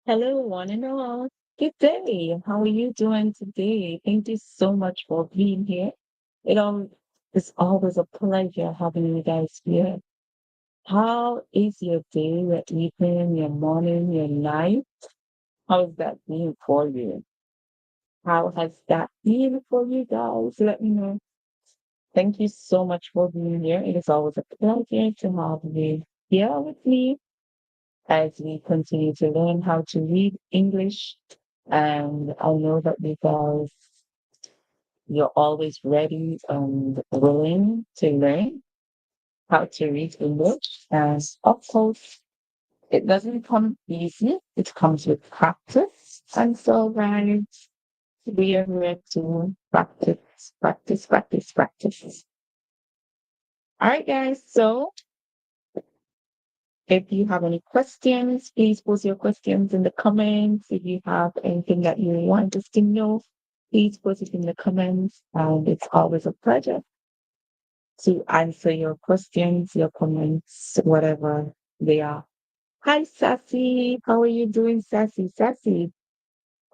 Hello, one and all. Good day. How are you doing today? Thank you so much for being here. It's always a pleasure having you guys here. How is your day, your evening, your morning, your night? How's that been for you? How has that been for you guys? Let me know. Thank you so much for being here. It is always a pleasure to have you here with me as we continue to learn how to read English. And I know that you guys, you're always ready and willing to learn how to read English. And of course, it doesn't come easy. It comes with practice. And so, guys, we are here to practice, practice, practice, practice. All right, guys. So if you have any questions, please post your questions in the comments. If you have anything that you want us to know, please post it in the comments. And it's always a pleasure to answer your questions, your comments, whatever they are. Hi, Sassy. How are you doing, Sassy? Sassy,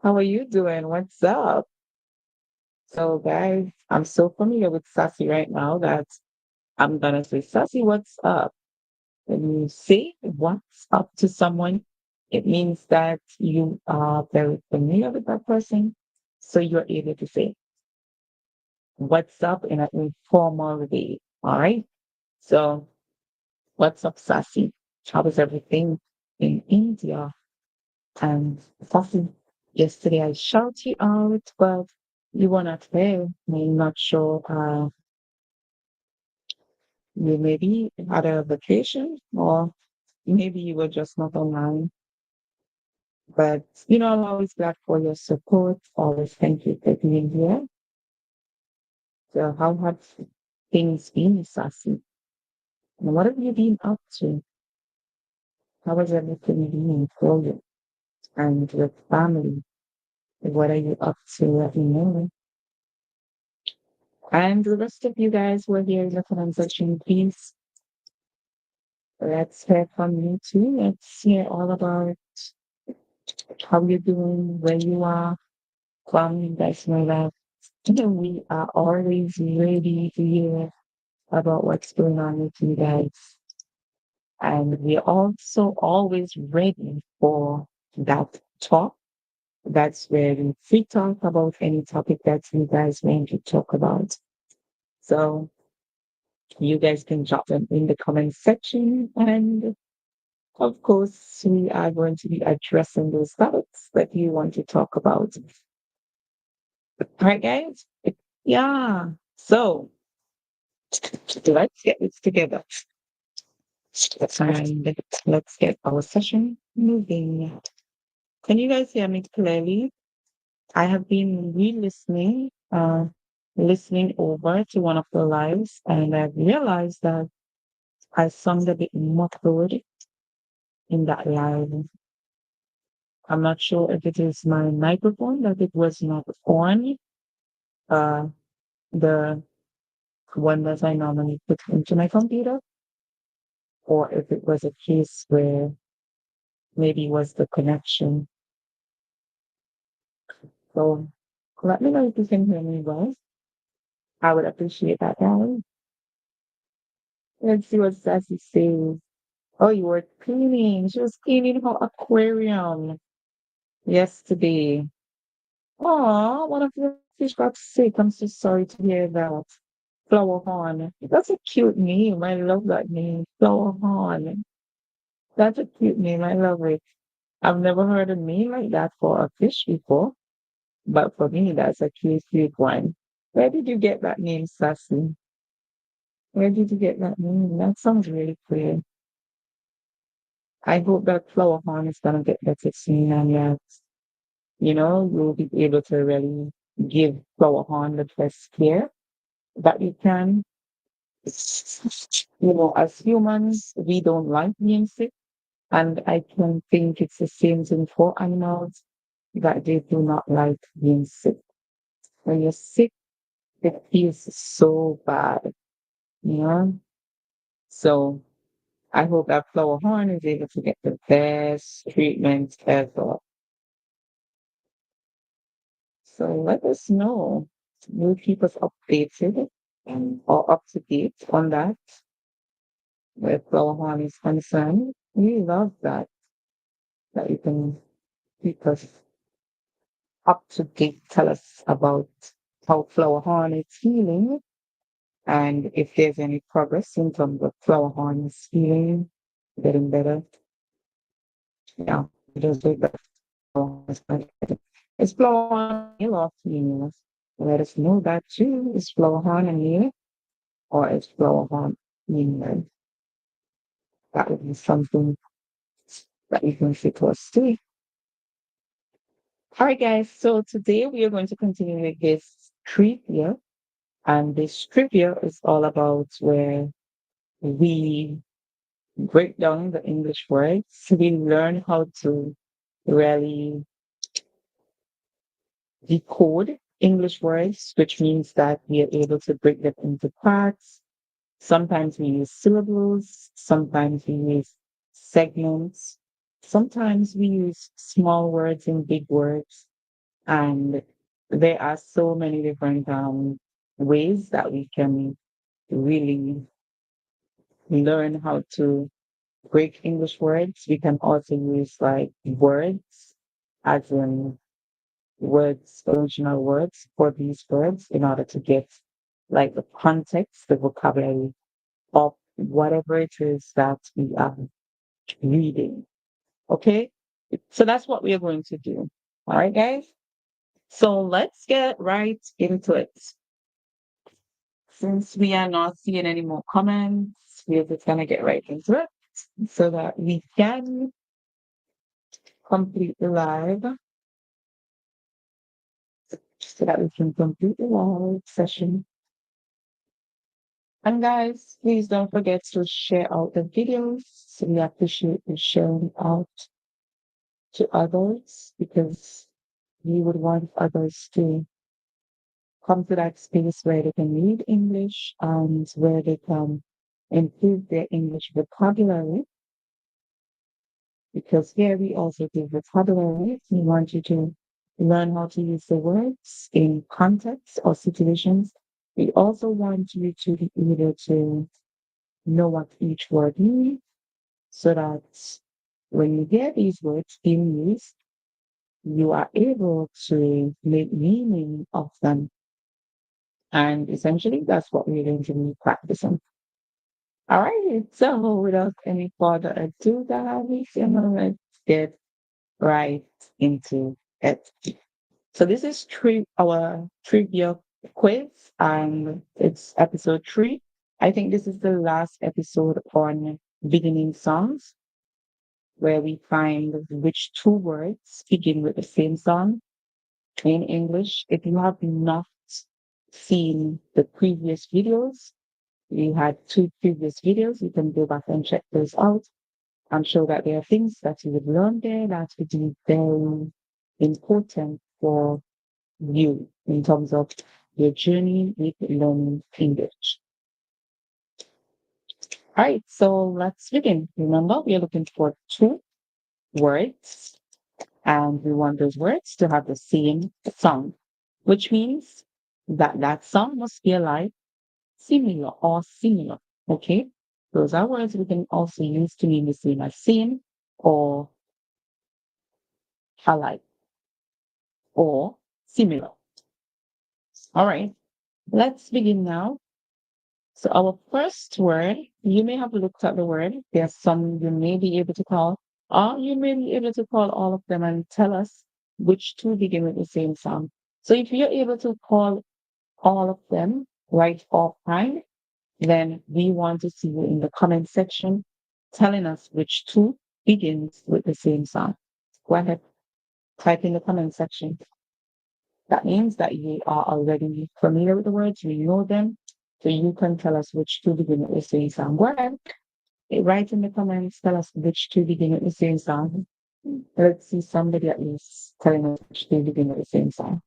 how are you doing? What's up? So, guys, I'm so familiar with Sassy right now that I'm going to say, Sassy, what's up? When you say what's up to someone, it means that you are very familiar with that person. So you're able to say what's up in an informal way. All right. So what's up, Sassy? How is everything in India? And Sassy, yesterday I shouted you out, but you were not there. I'm not sure. You maybe had a vacation or maybe you were just not online. But, I'm always glad for your support. Always thank you for being here. So, how have things been, Sassy? And what have you been up to? How has everything been for you and your family? What are you up to? Let me know. And the rest of you guys who are here in the comment section, please, let's hear from you too. Let's hear all about how you're doing, where you are. You guys know that we are always ready to hear about what's going on with you guys. And we're also always ready for that talk. That's where we free talk about any topic that you guys want to talk about. So you guys can drop them in the comment section. And of course, we are going to be addressing those topics that you want to talk about. All right, guys? Yeah. So let's get this together. And let's get our session moving. Can you guys hear me clearly? I have been re-listening, listening over to one of the lives, and I've realized that I sound a bit muffled in that live. I'm not sure if it is my microphone that it was not on, uh, the one that I normally put into my computer, or if it was a case where maybe it was the connection. So let me know if you can hear me well. I would appreciate that, guys. Let's see what Sassy says. Oh, you were cleaning. She was cleaning her aquarium yesterday. Oh, one of your fish got sick. I'm so sorry to hear that. Flower Horn. That's a cute name. I love that name. Flower Horn. That's a cute name. I love it. I've never heard a name like that for a fish before, but for me, that's a cute, cute one. Where did you get that name, Sassy? Where did you get that name? That sounds really cool. I hope that Flower Horn is gonna get better soon and that, you'll be able to really give Flower Horn the best care that you can. As humans, we don't like being sick. And I can think it's the same thing for animals that they do not like being sick. When you're sick, it feels so bad, you know? So I hope that flower horn is able to get the best treatment ever. So let us know. Will keep us updated or up to date on that where flower horn is concerned. We love that you can keep us up to date, tell us about how flower horn is healing and if there's any progress in terms of flower horn is healing, getting better. Yeah, just do that. Is flower horn male or female? Let us know that too. Is flower horn a male or is flower horn female? That would be something that you can say to us too. All right, guys. So today we are going to continue with this trivia. And this trivia is all about where we break down the English words. We learn how to really decode English words, which means that we are able to break them into parts. Sometimes we use syllables, sometimes we use segments, sometimes we use small words and big words. And there are so many different ways that we can really learn how to break English words. We can also use like words, as in words, original words for these words in order to get like the context, the vocabulary of whatever it is that we are reading. Okay? So that's what we are going to do. All right, guys? So let's get right into it. Since we are not seeing any more comments, we're just going to get right into it so that we can complete the live, session. And guys, please don't forget to share out the videos. We appreciate you sharing out to others because we would want others to come to that space where they can read English and where they can improve their English vocabulary. Because here we also do vocabulary. We want you to learn how to use the words in context or situations. We also want you to be able to know what each word means so that when you hear these words being used, you are able to make meaning of them. And essentially, that's what we're going to be practicing. All right. So without any further ado, guys, let's get right into it. So this is our trivia quiz, and it's episode 3. I think this is the last episode on beginning songs, where we find which 2 words begin with the same song in English. If you have not seen the previous videos, we had 2 previous videos. You can go back and check those out. I'm sure that there are things that you would learn there that would be very important for you in terms of your journey with learning English. All right, so let's begin. Remember, we are looking for 2 words, and we want those words to have the same sound, which means that that sound must be alike, similar, or similar. Okay, those are words we can also use to mean the same as same or alike or similar. All right, let's begin now. So our first word, you may have looked at the word. There's some you may be able to call, or you may be able to call all of them and tell us which 2 begin with the same sound. So if you're able to call all of them right offhand, then we want to see you in the comment section telling us which 2 begins with the same sound. Go ahead, type in the comment section. That means that you are already familiar with the words, you know them, so you can tell us which 2 begin with the same sound. Go ahead, write in the comments, tell us which 2 begin with the same sound. Let's see somebody at least telling us which 2 begin with the same sound.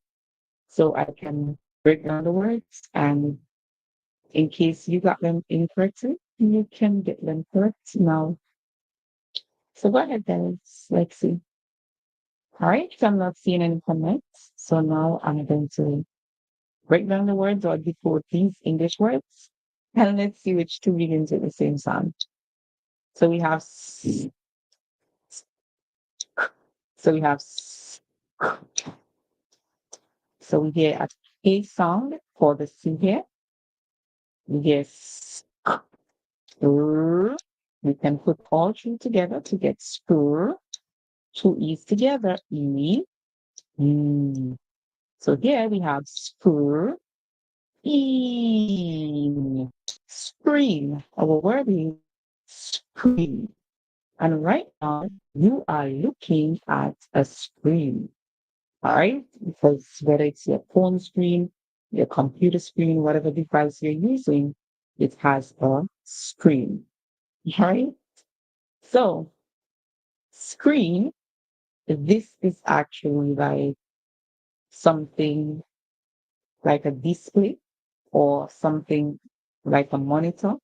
So I can break down the words, and in case you got them incorrectly, you can get them correct now. So go ahead, guys. Let's see. All right, so I'm not seeing any comments. So now I'm going to break down the words or decode these English words. And let's see which two begins with the same sound. So we have so we have so we hear a sound for the C here. We hear we can put all three together to get spur. Two E's together, E. Mm. So here we have spur, E. Screen. Our word is screen. And right now you are looking at a screen. All right? Because whether it's your phone screen, your computer screen, whatever device you're using, it has a screen. All right? So screen, this is actually like something like a display or something like a monitor.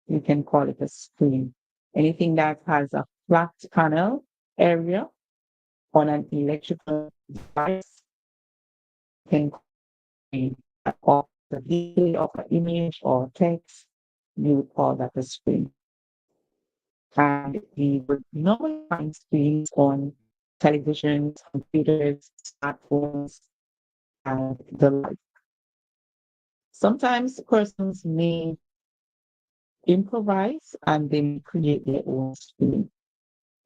You can call it a screen. Anything that has a flat panel area on an electrical device can be of the display of an image or text. You would call that a screen. And we would normally find screens on televisions, computers, smartphones, and the like. Sometimes persons may improvise and they may create their own screen.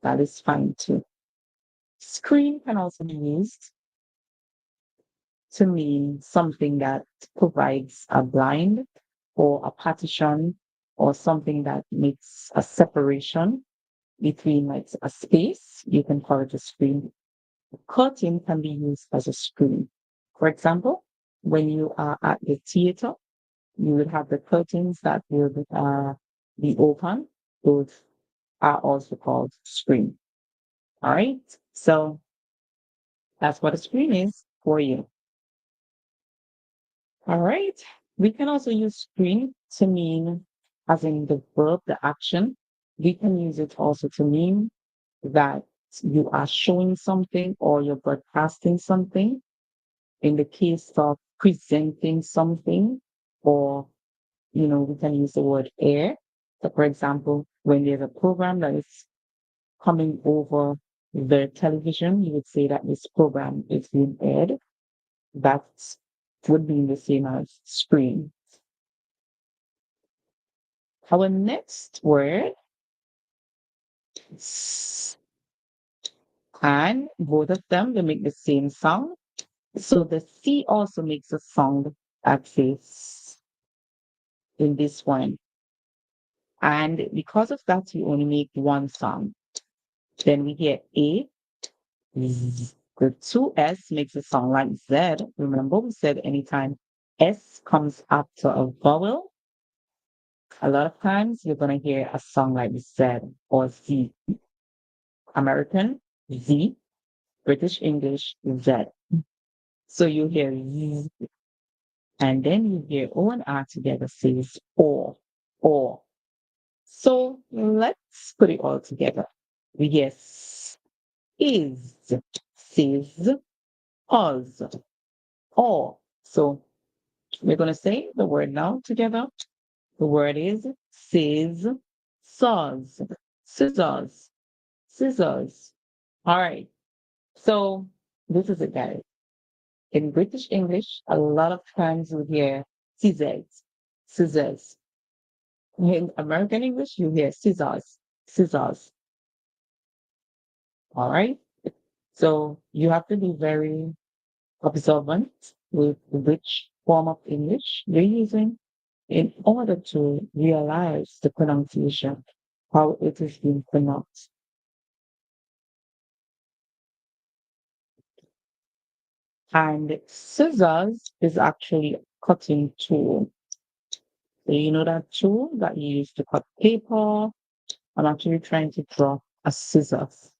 That is fine too. Screen can also be used to mean something that provides a blind or a partition or something that makes a separation between like a space. You can call it a screen. Curtain can be used as a screen. For example, when you are at the theater, you would have the curtains that would be open. Those are also called screen. All right. So that's what a screen is for you. All right. We can also use screen to mean, as in the verb, the action. We can use it also to mean that you are showing something or you're broadcasting something. In the case of presenting something, or, we can use the word air. So, for example, when there's a program that is coming over the television, you would say that this program is being aired. That would be the same as screen. Our next word, and both of them, they make the same sound. So the C also makes a sound that says in this one. And because of that, you only make one sound. Then we hear A. Z. The two S makes a sound like Z. Remember, we said anytime S comes after a vowel, a lot of times you're going to hear a sound like Z or Z. American, Z. British English, Z. So you hear Z, and then you hear O and R together says or. So let's put it all together. We hear is, says, us, or. So we're going to say the word now together. The word is says, saws, scissors, scissors. All right. So this is it, guys. In British English, a lot of times you hear scissors, scissors. In American English, you hear scissors, scissors. All right. So you have to be very observant with which form of English you're using in order to realize the pronunciation, how it is being pronounced. And scissors is actually a cutting tool. So you know that tool that you use to cut paper? I'm actually trying to draw a scissors.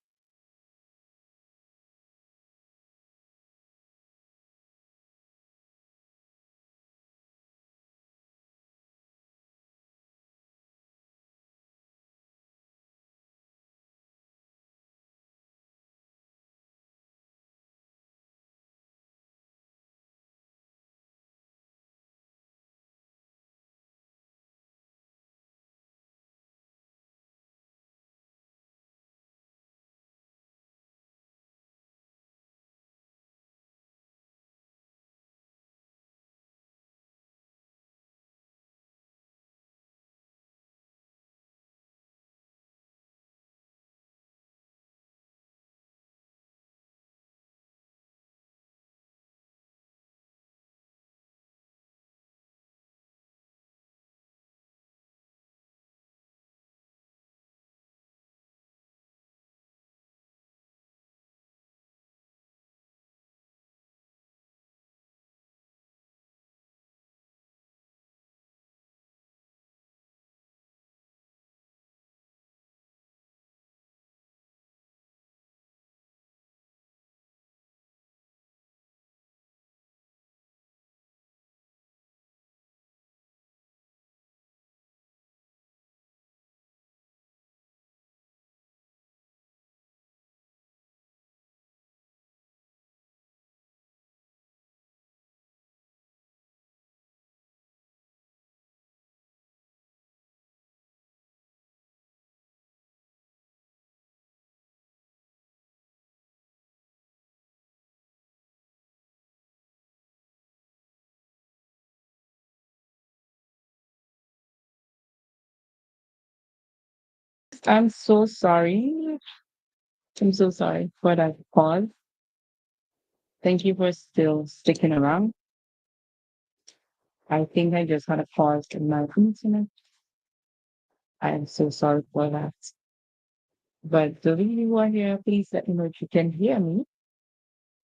I'm so sorry. I'm so sorry for that pause. Thank you for still sticking around. I think I just had a pause in my internet. I am so sorry for that. But the reason you are here, please let me know if you can hear me.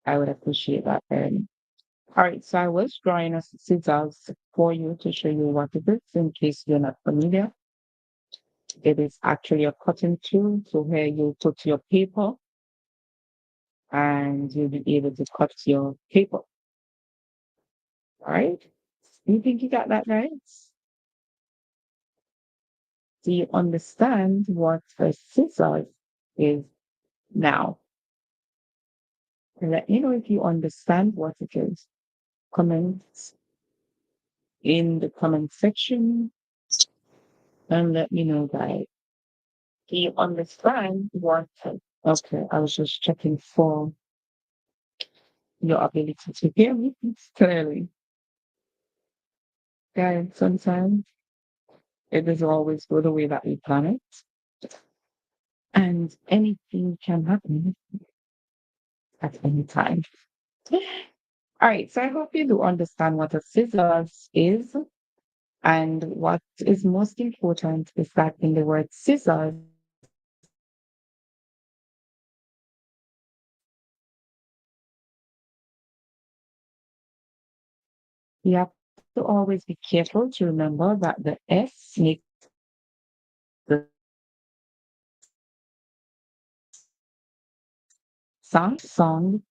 I would appreciate that very much. All right, so I was drawing a scissors for you to show you what it is in case you're not familiar. It is actually a cutting tool. So here you put your paper and you'll be able to cut your paper. All right? You think you got that right? Do you understand what a scissors is now? Let me know if you understand what it is. Comment in the comment section and let me know, guys. Do you understand what? Okay, I was just checking for your ability to hear me clearly. Guys, sometimes it doesn't always go the way that we plan it, and anything can happen at any time. All right, so I hope you do understand what a scissors is. And what is most important is that in the word scissors, you have to always be careful to remember that the S makes the sound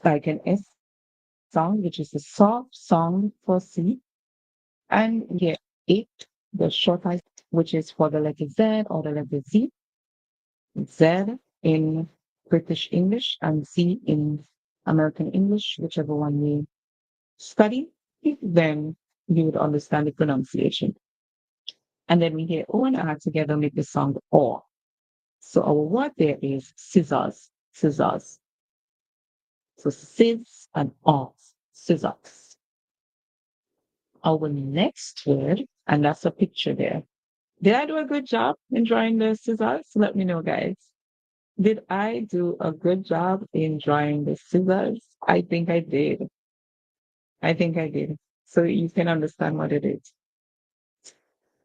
like an S sound, which is a soft sound for C. And we get it, the short I, which is for the letter Z or the letter Z. Z in British English and Z in American English, whichever one you study, then you would understand the pronunciation. And then we hear O and R together make the sound O. So our word there is scissors, scissors. So sis and O, scissors. Our next word, and that's a picture there. Did I do a good job in drawing the scissors? Let me know, guys. Did I do a good job in drawing the scissors? I think I did. I think I did. So you can understand what it is.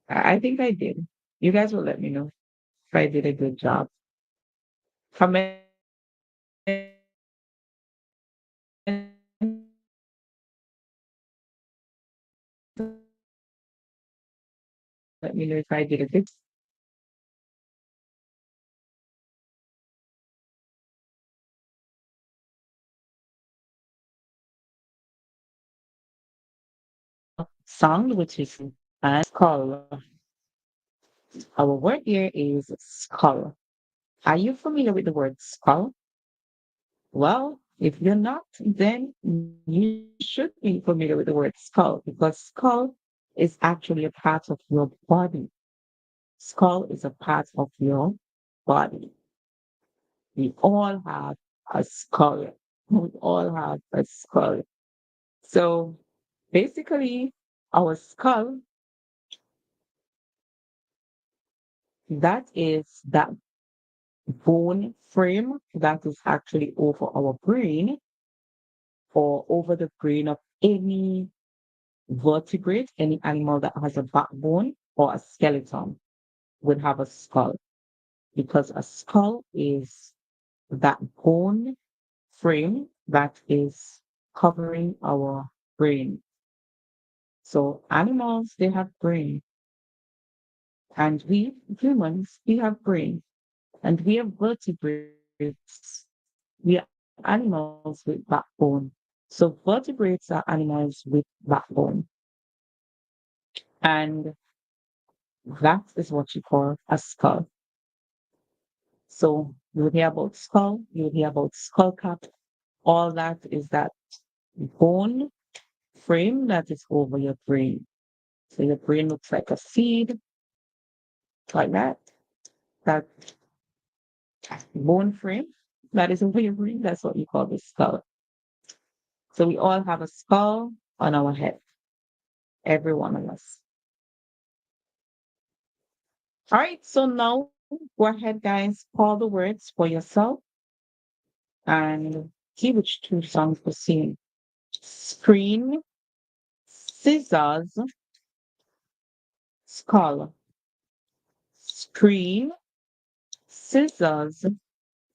I think I did. You guys will let me know if I did a good job. Comment. Let me know if I did a good sound, which is skull. Our word here is skull. Are you familiar with the word skull? Well, if you're not, then you should be familiar with the word skull because skull is actually a part of your body. Skull is a part of your body. We all have a skull. We all have a skull. So basically, our skull, that is that bone frame that is actually over our brain or over the brain of any vertebrate, any animal that has a backbone or a skeleton would have a skull because a skull is that bone frame that is covering our brain. So animals, they have brain, and we humans, we have brain, and we are vertebrates. We are animals with backbone. So vertebrates are animals with backbone, and that is what you call a skull. So you hear about skull, you hear about skull cap. All that is that bone frame that is over your brain. So your brain looks like a seed, like that. That bone frame that is over your brain, that's what you call the skull. So we all have a skull on our head, every one of us. All right, so now go ahead, guys, call the words for yourself and see which two songs we're seeing. Screen, scissors, skull. Screen, scissors,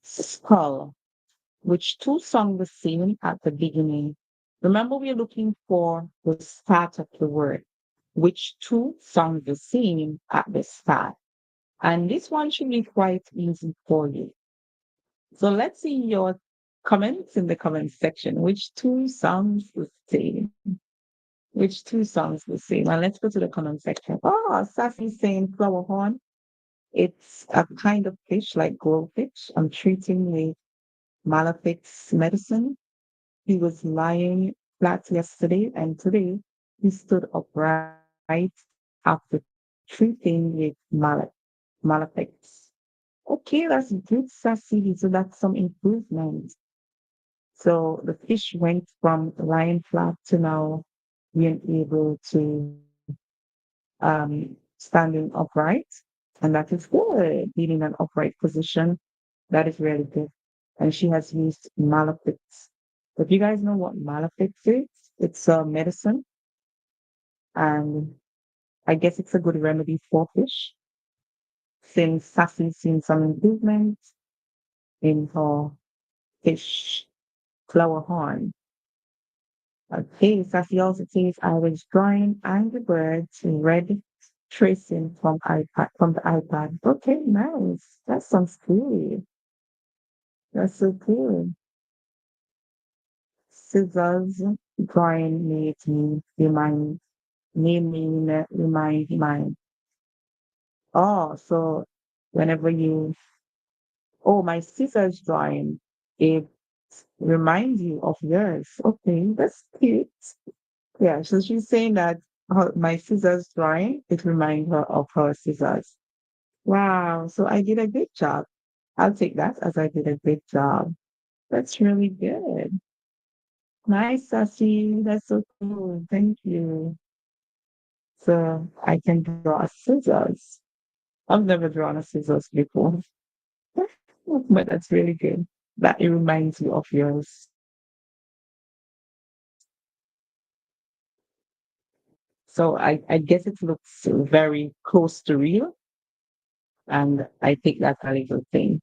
skull. Which two songs the same at the beginning? Remember, we're looking for the start of the word. Which two sound the same at the start? And this one should be quite easy for you. So let's see your comments in the comment section. Which two sounds the same? Which two sounds the same? And let's go to the comment section. Oh, Sassy saying flower horn. It's a kind of fish like goldfish. I'm treating with Malefic's medicine. He was lying flat yesterday, and today he stood upright after treating with Malefic's. Okay, that's good, Sassy. So that's some improvement. So the fish went from lying flat to now being able to standing upright, and that is good. Being in an upright position, that is really good. And she has used Malefic. If you guys know what Malefic is, it's a medicine, and I guess it's a good remedy for fish. Since Sassy's seen some improvement in her fish flower horn. Okay, Sassy also says I was drawing angry birds in red tracing from the iPad. Okay, nice. That sounds good. That's so cool. Scissors drawing made me remind mine. Oh, so whenever you my scissors drawing, it reminds you of yours. Okay, that's cute. Yeah, so she's saying that my scissors drawing, it reminds her of her scissors. Wow, so I did a good job. I'll take that as I did a great job. That's really good. Nice, Sassy. That's so cool. Thank you. So I can draw scissors. I've never drawn a scissors before, but that's really good. That it reminds you of yours. So I guess it looks very close to real, and I think that's a little thing.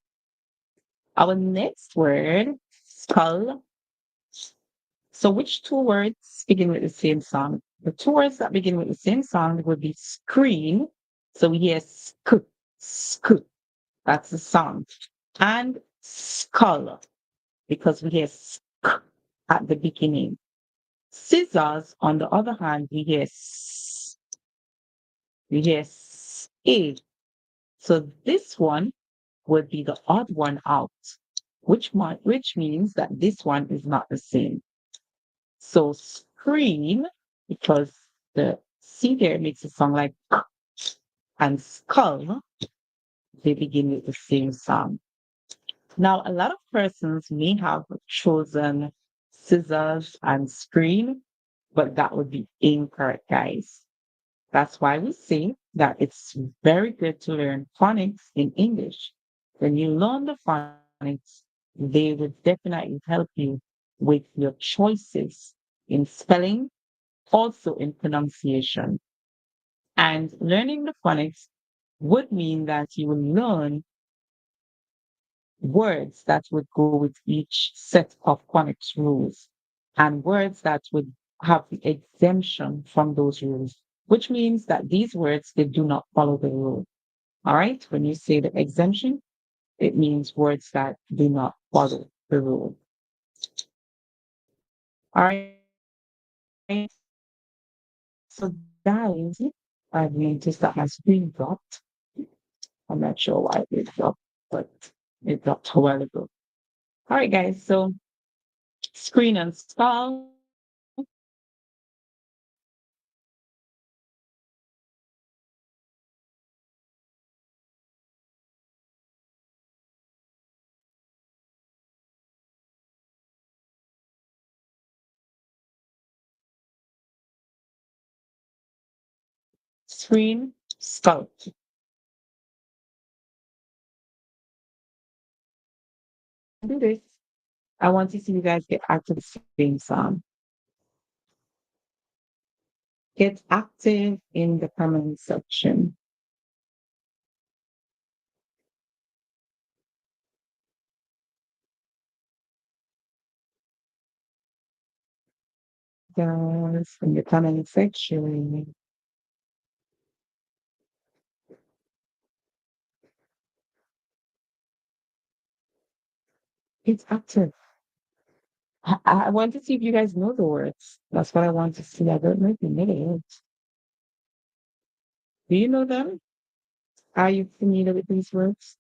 Our next word, skull. So which two words begin with the same sound? The two words that begin with the same sound would be screen. So we hear sk. That's the sound. And skull, because we hear sk at the beginning. Scissors, on the other hand, we hear a. So this one would be the odd one out, which means that this one is not the same. So screen, because the C there makes it sound like k, and skull, they begin with the same sound. Now, a lot of persons may have chosen scissors and screen, but that would be incorrect, guys. That's why we say that it's very good to learn phonics in English. When you learn the phonics, they will definitely help you with your choices in spelling, also in pronunciation. And learning the phonics would mean that you will learn words that would go with each set of phonics rules and words that would have the exemption from those rules, which means that these words, they do not follow the rule. All right. When you say the exemption, it means words that do not follow the rule. All right. So guys, I've noticed that my screen dropped. I'm not sure why it dropped, but it dropped a while ago. All right, guys. So screen and skull. Screen, skull. do this. I want to see you guys get active with the same song. Get active in the comment section. Guys, in the comment section. It's active. I want to see if you guys know the words. That's what I want to see. I don't know if you know the words. Do you know them? Are you familiar with these words?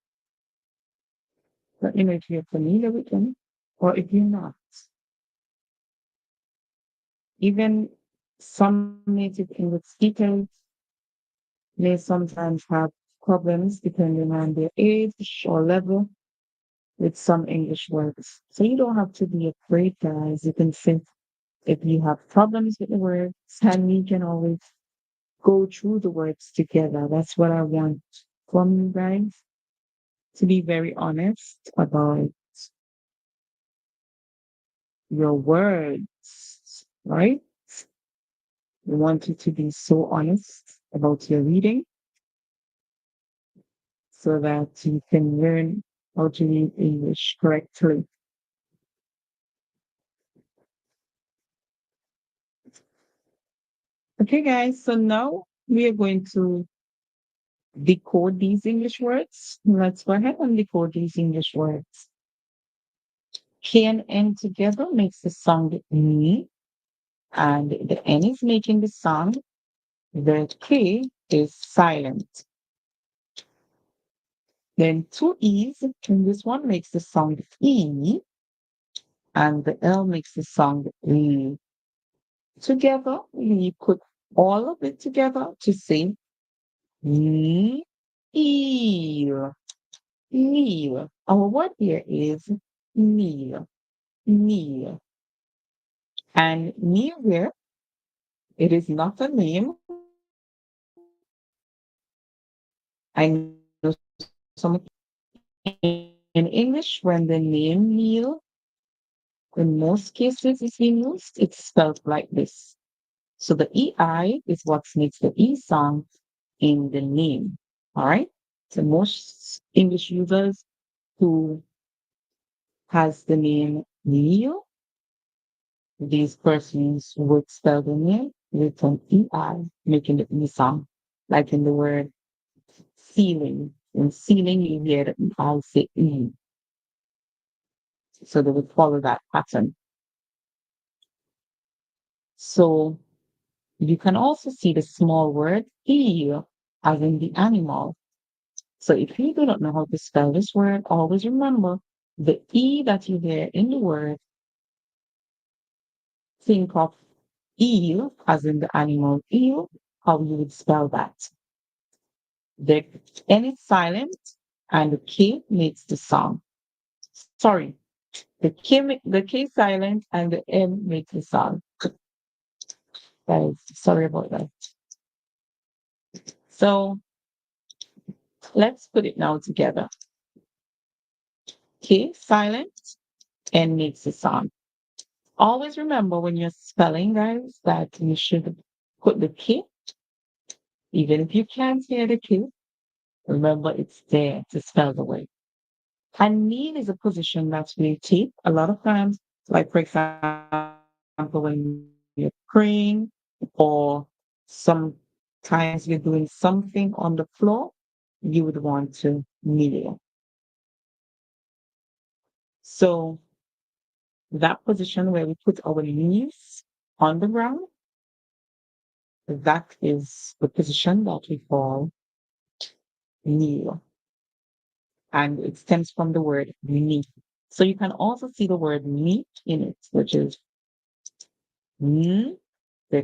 Let me know if you're familiar with them or if you're not. Even some native English speakers may sometimes have problems depending on their age or level with some English words. So you don't have to be afraid, guys. You can think if you have problems with the words, and we can always go through the words together. That's what I want from you guys, to be very honest about your words, right? We want you to be so honest about your reading so that you can learn how to read English correctly. Okay, guys, so now we are going to decode these English words. Let's go ahead and decode these English words. K and N together makes the sound me, and the N is making the sound. The K is silent. Then two E's in this one makes the sound E, and the L makes the sound E. Together, we put all of it together to say me, eel, meal. Our word here is meal, meal. And meal here, it is not a name. I know some in English, when the name meal, in most cases is being used, it's spelled like this. So the EI is what makes the E sound in the name. All right. So most English users who has the name Neil, these persons would spell the name with an EI, making the E sound, like in the word ceiling. In ceiling, you hear the EI say E. So they would follow that pattern. So you can also see the small word eel as in the animal. So if you do not know how to spell this word, always remember the E that you hear in the word, think of eel as in the animal eel, how you would spell that. The N is silent and the K makes the sound. Sorry, the K silent and the M makes the sound. Guys, sorry about that. So let's put it now together. K silent, N makes the sound. Always remember when you're spelling, guys, that you should put the K, even if you can't hear the K, remember it's there to spell the word. And kneel is a position that we take a lot of times, like for example, when you're praying or sometimes you're doing something on the floor, you would want to kneel. So that position where we put our knees on the ground, that is the position that we call kneel. And it stems from the word meet. So you can also see the word meet in it, which is the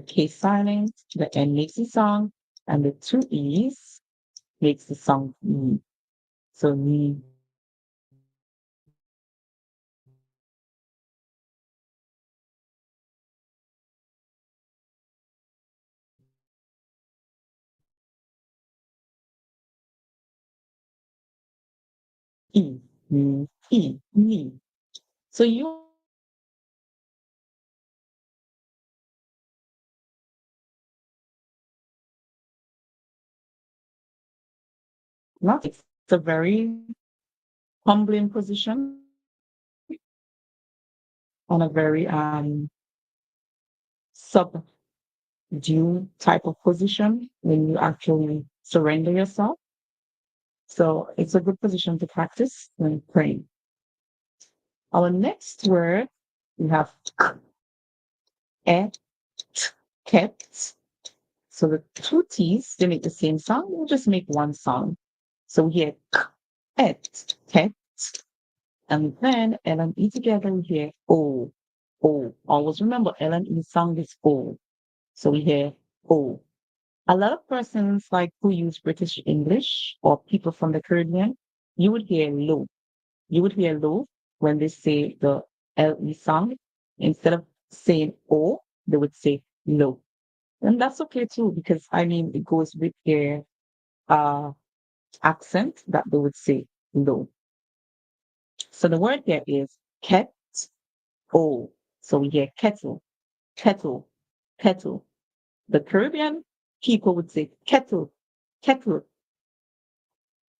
K silent, the N makes the sound, and the two E's makes the sound E. So me, E, me, E, me. So you not it's a very humbling position and a very subdue type of position when you actually surrender yourself. So it's a good position to practice when praying. Our next word, we have et, kept. So the two T's, they make the same sound. We'll just make one sound. So we hear et, kept. And then L and E together, we hear O. O. Always remember L and E sound is O. So we hear O. A lot of persons like who use British English or people from the Caribbean, you would hear low. You would hear low when they say the LE sound. Instead of saying O, they would say low. And that's okay too, because I mean, it goes with their uh, accent that they would say low. So the word here is ket o. So we hear kettle, kettle, kettle. The Caribbean people would say kettle, kettle.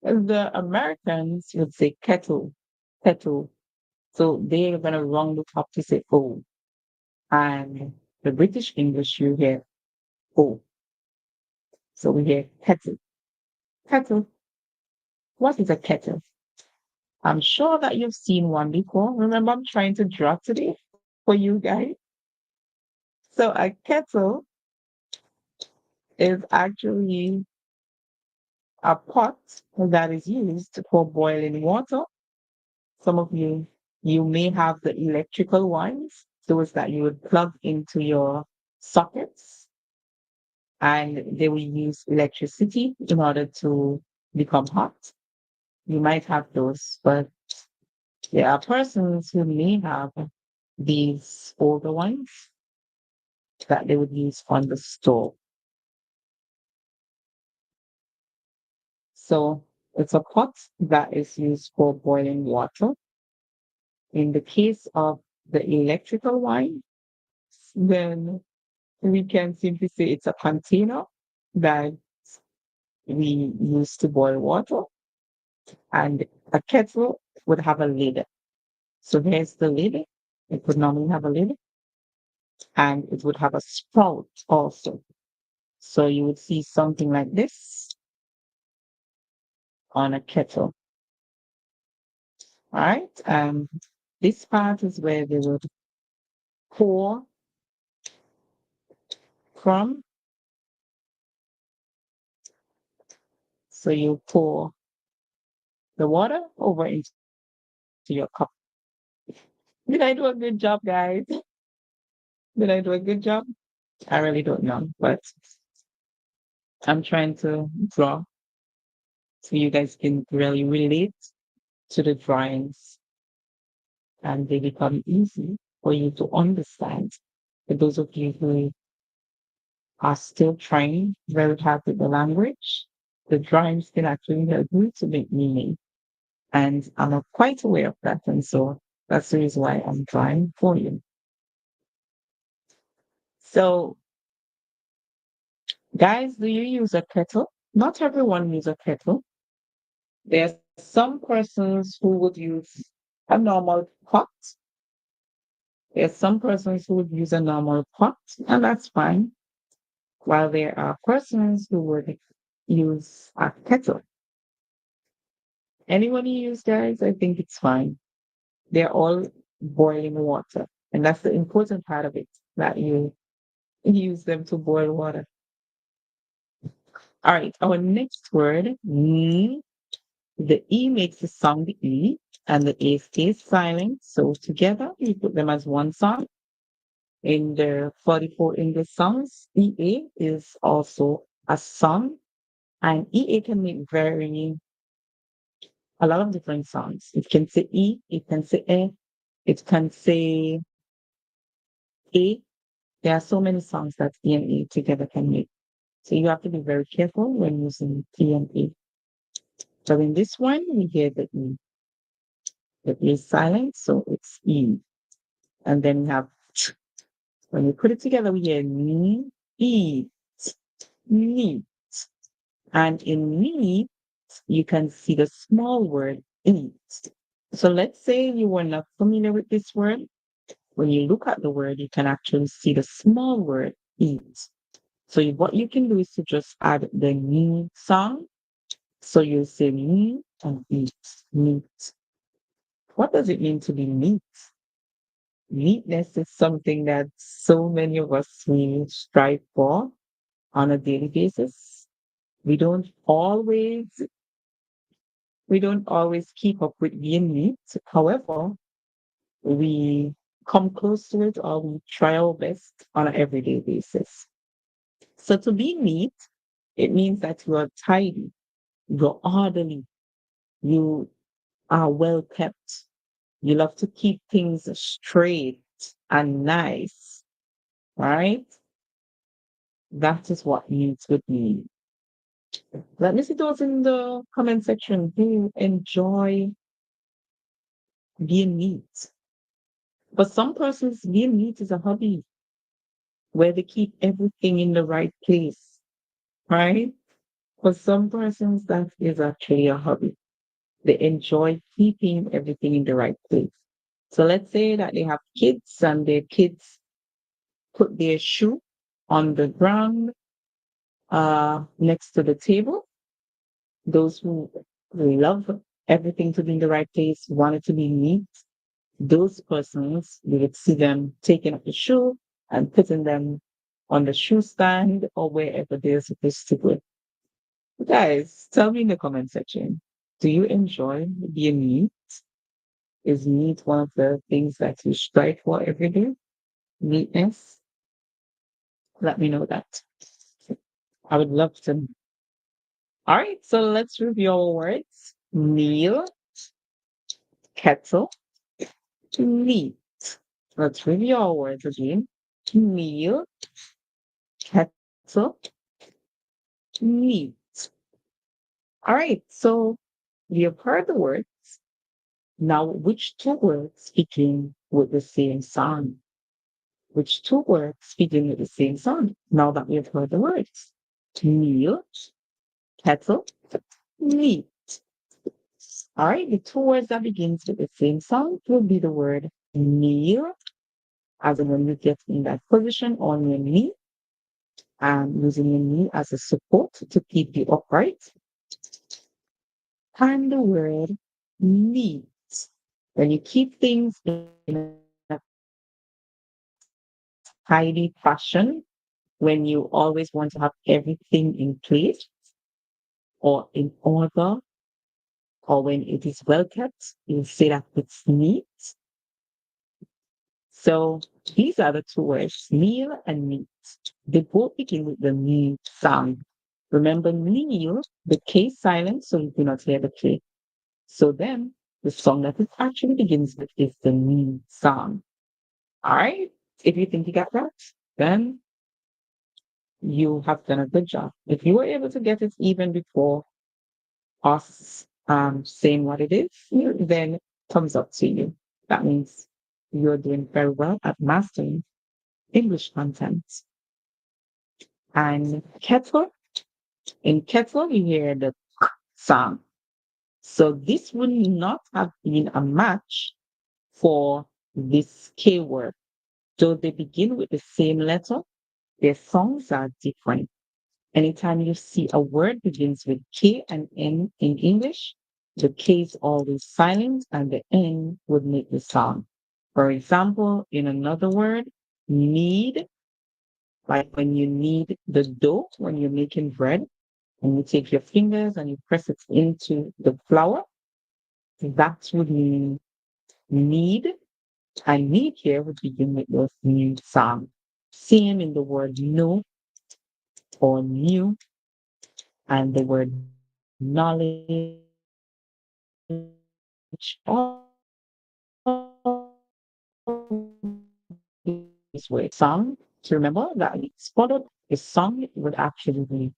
And the Americans would say kettle, kettle. So they're gonna wrong look up to say O. And the British English you hear O. So we hear kettle, kettle. What is a kettle? I'm sure that you've seen one before. Remember, I'm trying to draw today for you guys. So a kettle is actually a pot that is used for boiling water. Some of you may have the electrical ones, those that you would plug into your sockets, and they will use electricity in order to become hot. You might have those, but there are persons who may have these older ones that they would use on the stove. So it's a pot that is used for boiling water. In the case of the electrical wine, then we can simply say it's a container that we use to boil water, and a kettle would have a lid. So there's the lid. It would normally have a lid, and it would have a spout also. So you would see something like this on a kettle. All right. This part is where they would pour from. So you pour the water over into your cup. Did I do a good job, guys? Did I do a good job? I really don't know, but I'm trying to draw so you guys can really relate to the drawings and they become easy for you to understand. For those of you who are still trying very hard with the language, the drawings can actually help you to make meaning. And I'm not quite aware of that. And so that's the reason why I'm drawing for you. So, guys, do you use a kettle? Not everyone uses a kettle. There are some persons who would use a normal pot. There are some persons who would use a normal pot, and that's fine. While there are persons who would use a kettle. Anyone you use, guys, I think it's fine. They're all boiling water. And that's the important part of it, that you use them to boil water. All right, our next word, the E makes the sound E and the A stays silent. So together we put them as one sound. In the 44 English songs, EA is also a song, and EA can make a lot of different sounds. It can say E, it can say E, it can say A. There are so many sounds that E and E together can make. So you have to be very careful when using E and A. So in this one, we hear the E. It is silent, so it's E. And then we have ch. When we put it together, we hear ni, eat, neat. And in neat, you can see the small word eat. So let's say you were not familiar with this word. When you look at the word, you can actually see the small word eat. So what you can do is to just add the ni sound. So you say ni and eat, neat. What does it mean to be neat? Neatness is something that so many of us we strive for on a daily basis. We don't always keep up with being neat. However, we come close to it or we try our best on an everyday basis. So to be neat, it means that you are tidy, you're orderly, you are well kept. You love to keep things straight and nice, right? That is what neat would mean. Let me see those in the comment section who enjoy being neat. For some persons, being neat is a hobby where they keep everything in the right place, right? For some persons, that is actually a hobby. They enjoy keeping everything in the right place. So let's say that they have kids and their kids put their shoe on the ground next to the table. Those who love everything to be in the right place, want it to be neat, those persons, we would see them taking up the shoe and putting them on the shoe stand or wherever they're supposed to go. Guys, tell me in the comment section, do you enjoy being neat? Is neat one of the things that you strive for every day? Neatness? Let me know that. I would love to. All right, so let's review our words. Meal, kettle, neat. Let's review our words again. Meal, kettle, neat. All right, so we have heard the words. Now, which two words begin with the same sound? Which two words begin with the same sound? Now that we have heard the words. Meal, kettle, neat. All right, the two words that begins with the same sound will be the word kneel, as in when you get in that position on your knee, and using your knee as a support to keep you upright. And the word neat, when you keep things in a tidy fashion, when you always want to have everything in place or in order, or when it is well kept, you say that it's neat. So these are the two words, kneel and neat. They both begin with the knee sound. Remember, kneel, the K silent, so you do not hear the K. So then the song that it actually begins with is the knee sound. All right. If you think you got that, then you have done a good job. If you were able to get it even before us saying what it is, then thumbs up to you. That means you're doing very well at mastering English content. And kettle, in kettle, you hear the k sound. So this would not have been a match for this K word. Though they begin with the same letter, their sounds are different. Anytime you see a word begins with K and N in English, the K is always silent and the N would make the sound. For example, in another word, need, like when you knead the dough, when you're making bread, and you take your fingers and you press it into the flour, that would mean need. And need here would begin with those new sound. Same in the word know or new, and the word knowledge. All these words. Song, to remember that it's followed, the song would actually be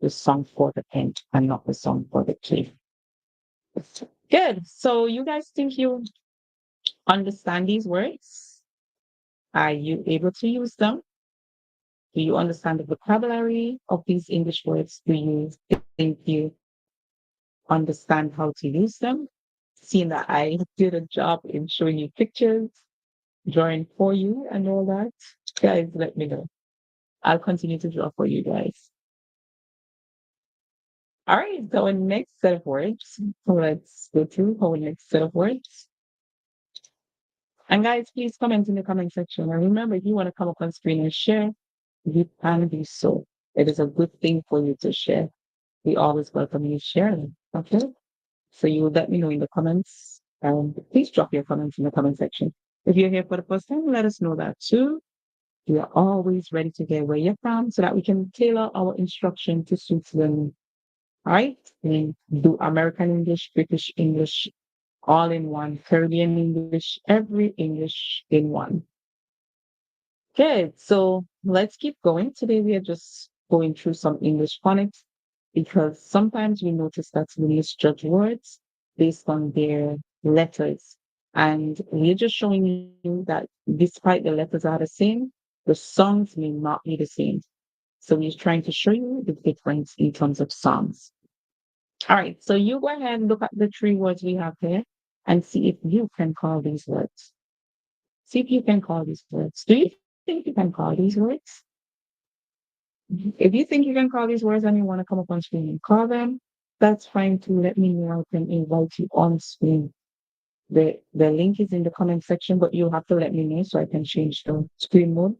the song for the end and not the song for the key. Good. So you guys think you understand these words? Are you able to use them? Do you understand the vocabulary of these English words? Do you think you understand how to use them? Seeing that I did a job in showing you pictures, drawing for you and all that, guys, let me know. I'll continue to draw for you guys. All right, so our next set of words, let's go through our next set of words. And guys, please comment in the comment section. And remember, if you want to come up on screen and share, you can do so. It is a good thing for you to share. We always welcome you sharing. Okay? So you will let me know in the comments. And please drop your comments in the comment section. If you're here for the first time, let us know that too. We are always ready to get where you're from so that we can tailor our instruction to suit them. All right? We do American English, British English, all in one, Caribbean English, every English in one. Good. So let's keep going. Today we are just going through some English phonics because sometimes we notice that we misjudge words based on their letters. And we're just showing you that despite the letters are the same, the songs may not be the same. So we're trying to show you the difference in terms of songs. All right, so you go ahead and look at the three words we have here and see if you can call these words. See if you can call these words. Do you think you can call these words? If you think you can call these words and you want to come up on screen and call them, that's fine too. Let me know. I can invite you on screen. The link is in the comment section, but you'll have to let me know so I can change the screen mode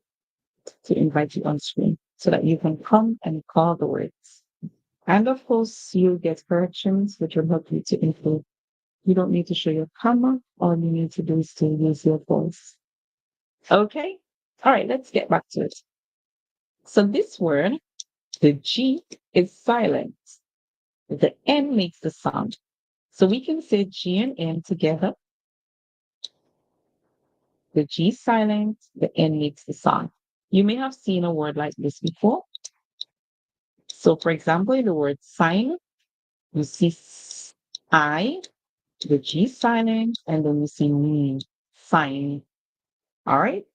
to invite you on screen so that you can come and call the words. And of course, you'll get corrections which will help you to improve. You don't need to show your camera. All you need to do is to use your voice. Okay? All right, let's get back to it. So this word, the G is silent. The N makes the sound. So we can say G and N together. The G is silent, the N makes the sound. You may have seen a word like this before. So for example, in the word sign, you see I, the G is silent, and then you see me, sign. All right?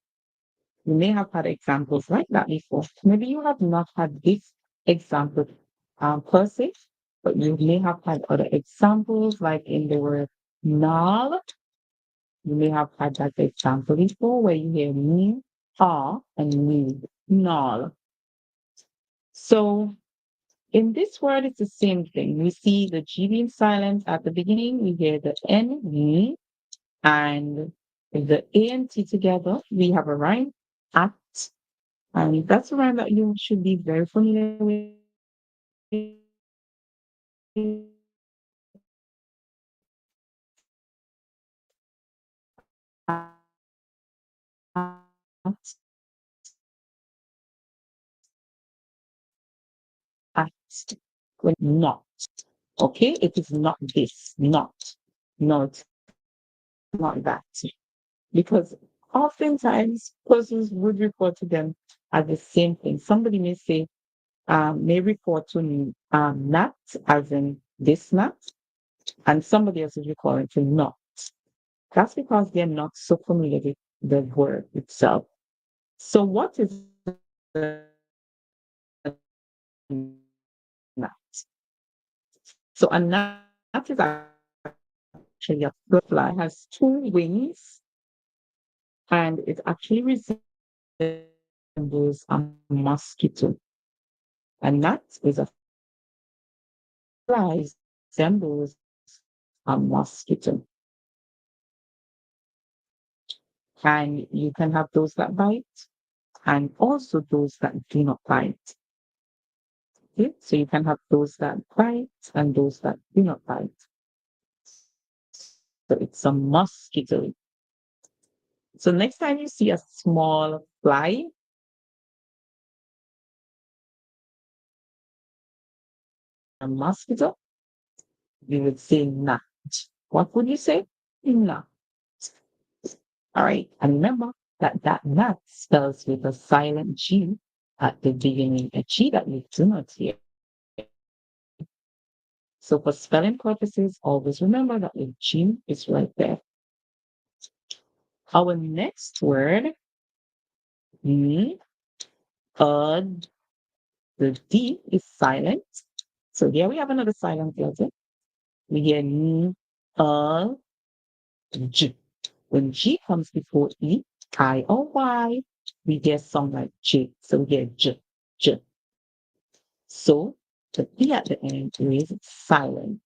You may have had examples like that before. Maybe you have not had this example per se, but you may have had other examples like in the word null. You may have had that example before where you hear me, and me, null. So in this word, it's the same thing. We see the G being silent at the beginning. We hear the N, me, and the A and T together. We have a rhyme, at. And that's a rhyme that you should be very familiar with. At, not. Okay, it is not this, not, not, not that. Because oftentimes persons would refer to them as the same thing. Somebody may say, may refer to not as in this not, and somebody else is referring to not. That's because they're not so familiar with the word itself. So what is the not? So a gnat is actually a butterfly, has two wings, and it actually resembles a mosquito. A gnat is a fly, resembles a mosquito. And you can have those that bite and also those that do not bite. Okay? So you can have those that bite and those that do not bite. So it's a mosquito. So next time you see a small fly, a mosquito, you would say gnat. What would you say? Gnat. All right. And remember that gnat spells with a silent G at the beginning, a G that you do not hear. So for spelling purposes, always remember that the G is right there. Our next word, mm, uh, the D is silent. So here we have another silent letter. We hear N, J. When G comes before E, I or Y, we get sound like J. So we get J, J. So the E at the end is silent.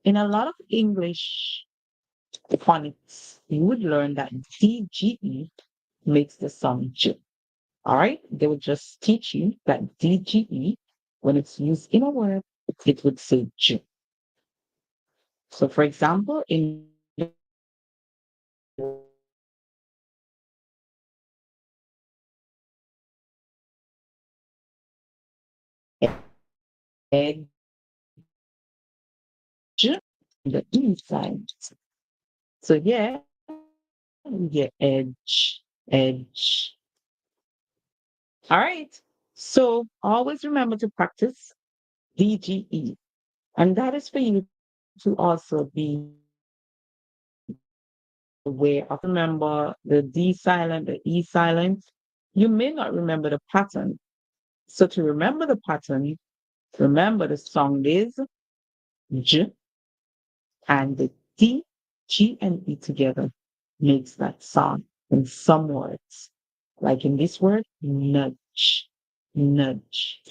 In a lot of English phonics, you would learn that DGE makes the sound J. All right? They would just teach you that DGE, when it's used in a word, it would say J. So for example, in edge, the E side. So yeah, we get edge, edge. All right. So always remember to practice DGE. And that is for you to also be aware of. Remember the D silent, the E silent. You may not remember the pattern. So to remember the pattern, remember the sound is J and the D, G and E together makes that sound in some words. Like in this word, nudge, nudge.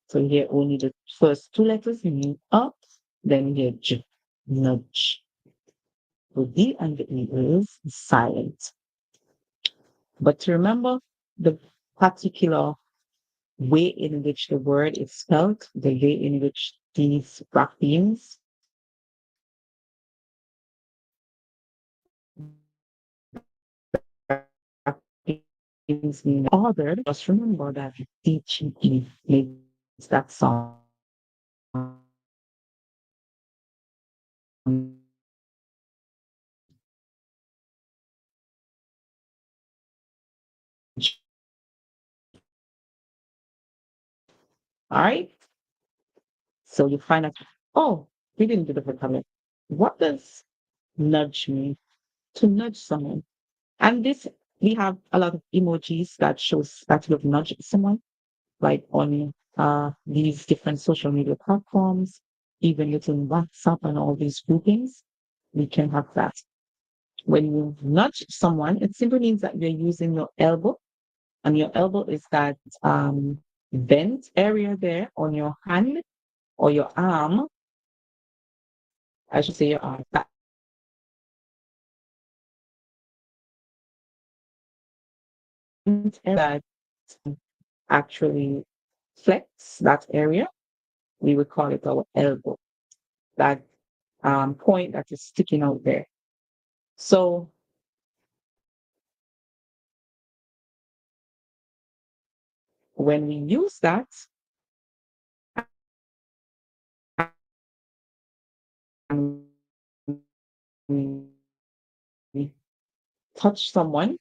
So here only the first two letters mean up, then here J, nudge. The D and the E is silent. But to remember the particular way in which the word is spelled, the way in which these graphemes is being ordered, just remember that DGE makes that sound. All right. So you find out, oh, we didn't do the vocabulary. What does nudge mean? To nudge someone. And this, we have a lot of emojis that shows that you have nudged someone, like on these different social media platforms, even within WhatsApp and all these groupings, we can have that. When you nudge someone, it simply means that you're using your elbow, and your elbow is that bent area there on your hand or your arm. I should say your arm. That actually flex that area, we would call it our elbow. That point that is sticking out there. So when we use that, and we touch someone,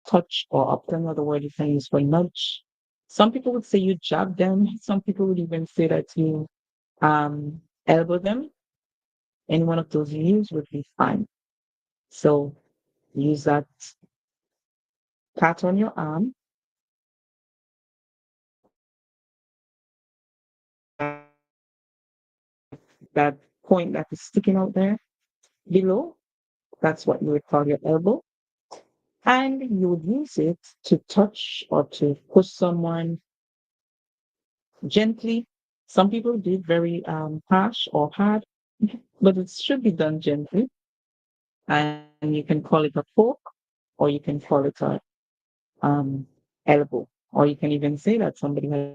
touch, or up to another word you can use for nudge. Some people would say you jab them. Some people would even say that you elbow them. Any one of those you use would be fine. So use that pat on your arm, that point that is sticking out there below. That's what you would call your elbow. And you would use it to touch or to push someone gently. Some people do it very harsh or hard, but it should be done gently. And you can call it a fork, or you can call it a um, elbow, or you can even say that somebody has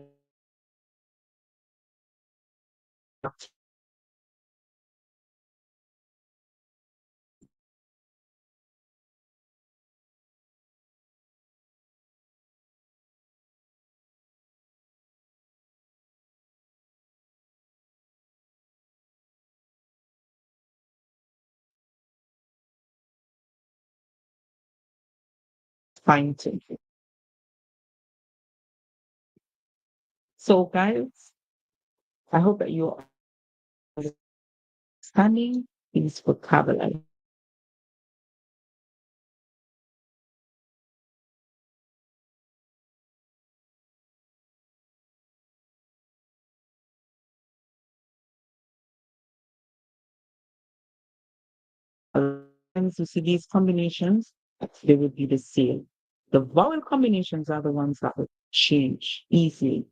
fine to. So, guys, I hope that you understanding his vocabulary. Sometimes you see these combinations, they would be the same. The vowel combinations are the ones that would change easily.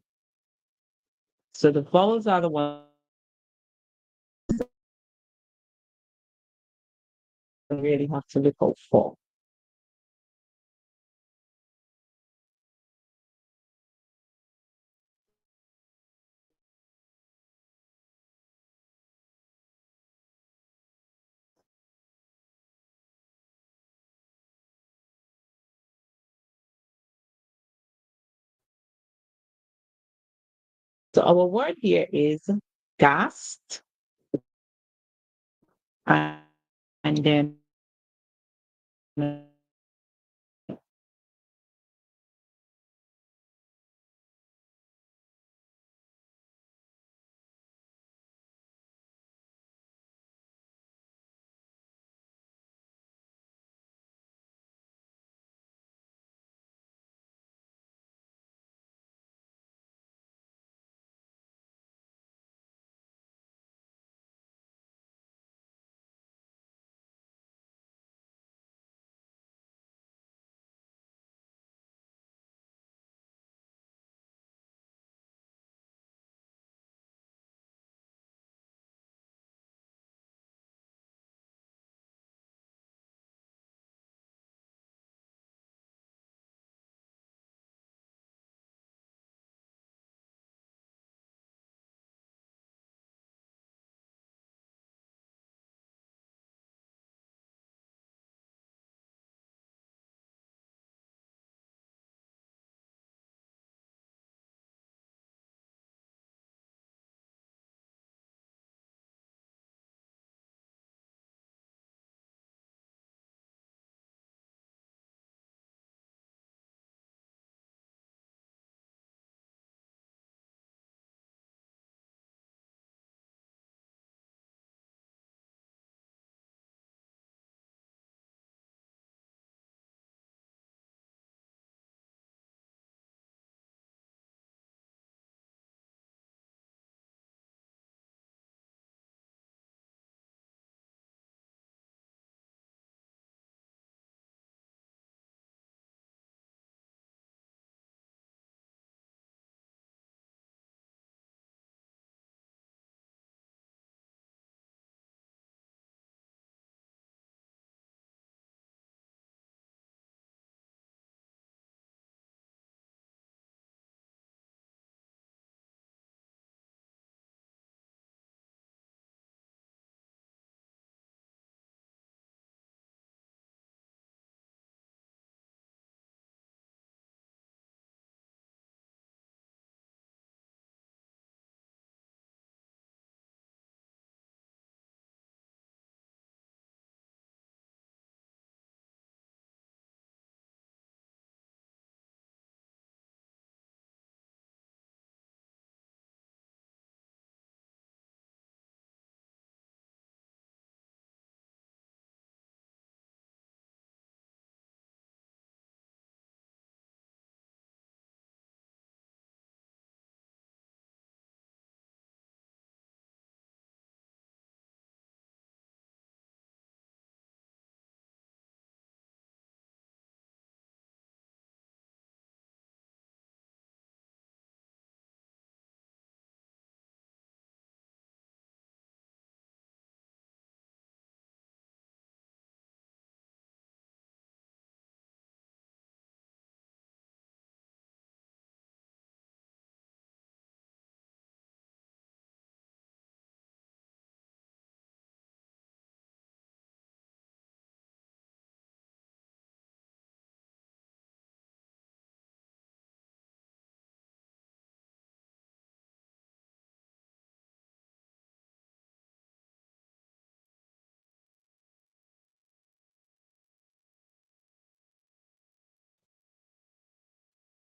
So the vowels are the ones you really have to look out for. So our word here is gasped, and, and then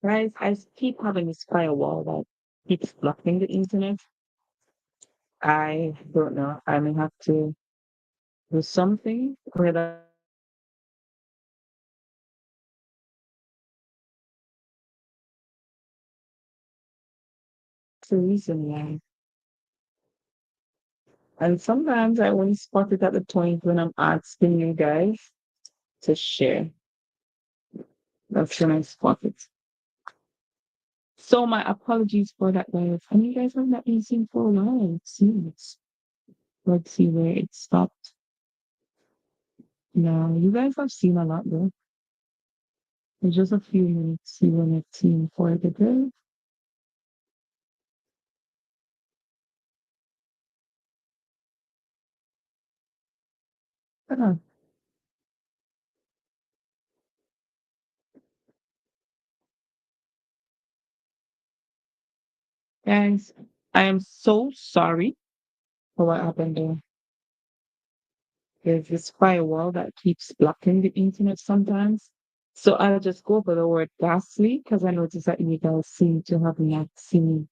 Guys, I keep having this firewall that keeps blocking the internet. I don't know. I may have to do something where that's the reason why. And sometimes I only spot it at the point when I'm asking you guys to share. That's when I spot it. So my apologies for that, guys. And you guys have not been seen for a while. It seems. Let's see where it stopped. No, you guys have seen a lot though. In just a few minutes, you will not see for the day. Uh, Guys, I am so sorry for what happened there. There's this firewall that keeps blocking the internet sometimes. So I'll just go over the word ghastly because I noticed that you guys seem to have not seen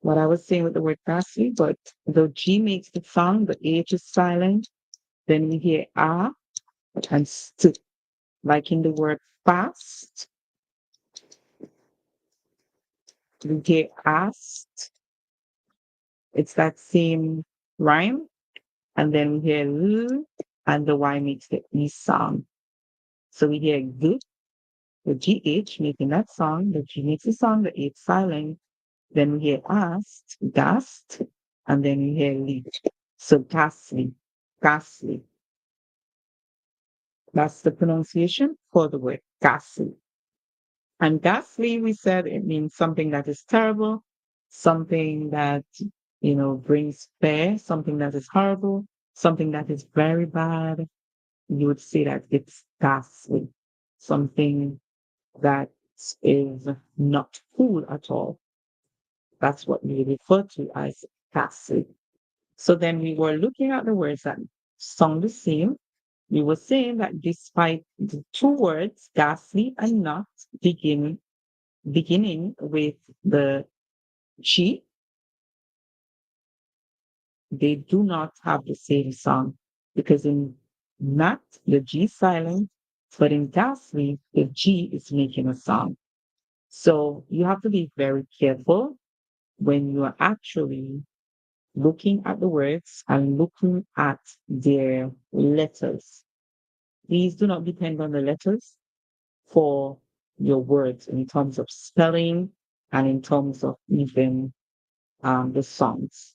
what I was saying with the word ghastly, but the G makes the sound, the H is silent. Then we hear ah and st, like in the word fast. We hear asked. It's that same rhyme. And then we hear l, and the Y makes the E sound. So we hear g, the GH making that sound, the G makes the sound, the H silent. Then we hear asked, gassed, and then we hear lead. So ghastly, ghastly. That's the pronunciation for the word ghastly. And ghastly, we said it means something that is terrible, something that, brings fear, something that is horrible, something that is very bad. You would say that it's ghastly, something that is not cool at all. That's what we refer to as ghastly. So then we were looking at the words that sound the same. We were saying that despite the two words, ghastly and not, beginning with the G, they do not have the same sound because in not, the G is silent, but in ghastly, the G is making a sound. So you have to be very careful when you are actually looking at the words and looking at their letters. Please do not depend on the letters for your words in terms of spelling and in terms of even the songs.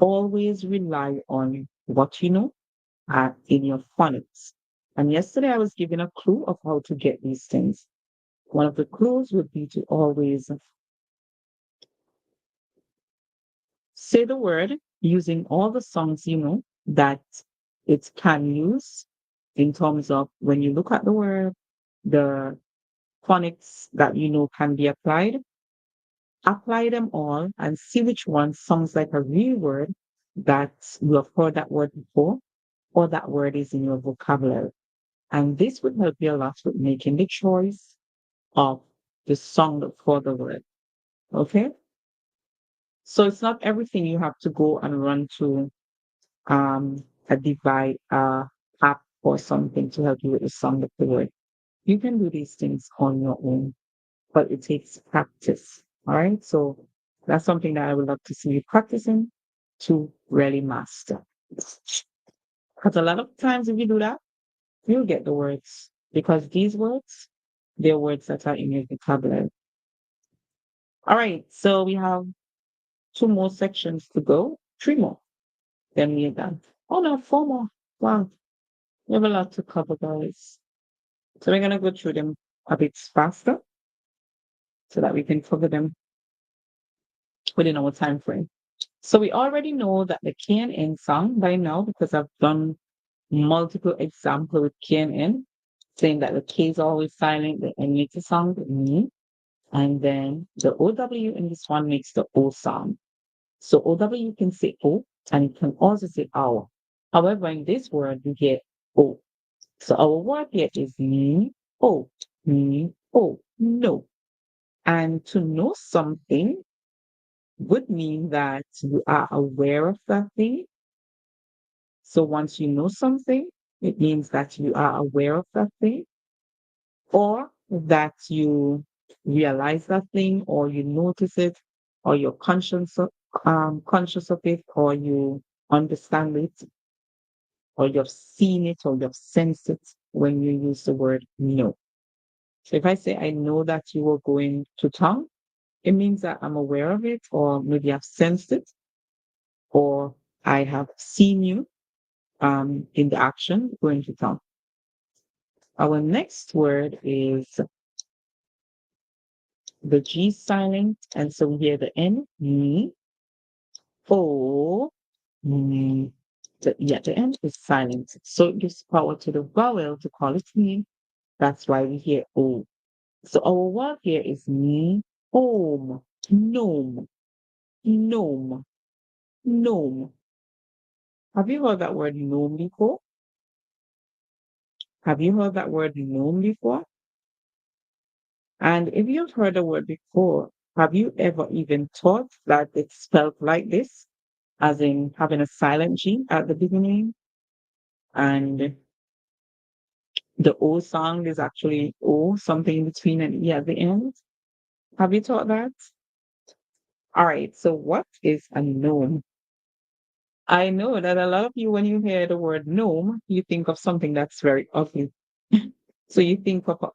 Always rely on what you know in your phonics. And yesterday I was given a clue of how to get these things. One of the clues would be to always say the word using all the songs you know that it can use in terms of when you look at the word, the phonics that you know can be applied. Apply them all and see which one sounds like a real word that you have heard that word before or that word is in your vocabulary. And this would help you a lot with making the choice of the song for the word. Okay? So it's not everything you have to go and run to a device app or something to help you with the song of the word. You can do these things on your own, but it takes practice. All right. So that's something that I would love to see you practicing to really master. Because a lot of times if you do that, you'll get the words because these words, they're words that are in your vocabulary. All right. So we have two more sections to go, three more. Then we're done. Oh no, four more. Wow. We have a lot to cover, guys. So we're going to go through them a bit faster so that we can cover them within our time frame. So we already know that the K and N sound by now because I've done multiple examples with K and N, saying that the K is always silent, the N makes a sound, and then the OW in this one makes the O sound. So OW can say O, and it can also say our. However, in this word, we get O. So our word here is o, o, no. And to know something, would mean that you are aware of that thing. So once you know something, it means that you are aware of that thing, or that you realize that thing, or you notice it, or you're conscious of it, or you understand it, or you've seen it, or you've sensed it when you use the word know. So if I say, I know that you were going to town, it means that I'm aware of it, or maybe I've sensed it, or I have seen you in the action going to town. Our next word is the G silent, and so we hear the N, ni, o, ni. The N is silent. So it gives power to the vowel to call it ni. That's why we hear O. So our word here is ni, home, gnome, gnome, gnome. Have you heard that word gnome before? Have you heard that word gnome before? And if you've heard the word before, have you ever even thought that it's spelled like this, as in having a silent G at the beginning, and the O sound is actually O, something in between and E at the end? Have you thought that? All right, so what is a gnome? I know that a lot of you, when you hear the word gnome, you think of something that's very ugly. So you think of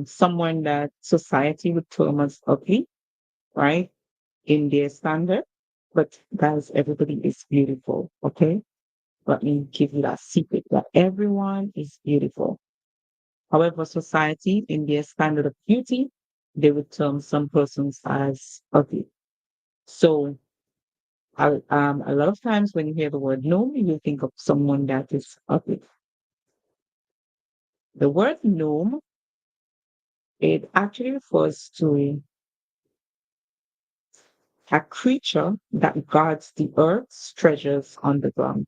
someone that society would term as ugly, right? In their standard. But guys, everybody is beautiful, okay? Let me give you that secret that everyone is beautiful. However, society, in their standard of beauty, they would term some persons as ugly. So, a lot of times when you hear the word gnome, you think of someone that is ugly. The word gnome, it actually refers to a creature that guards the earth's treasures on the ground.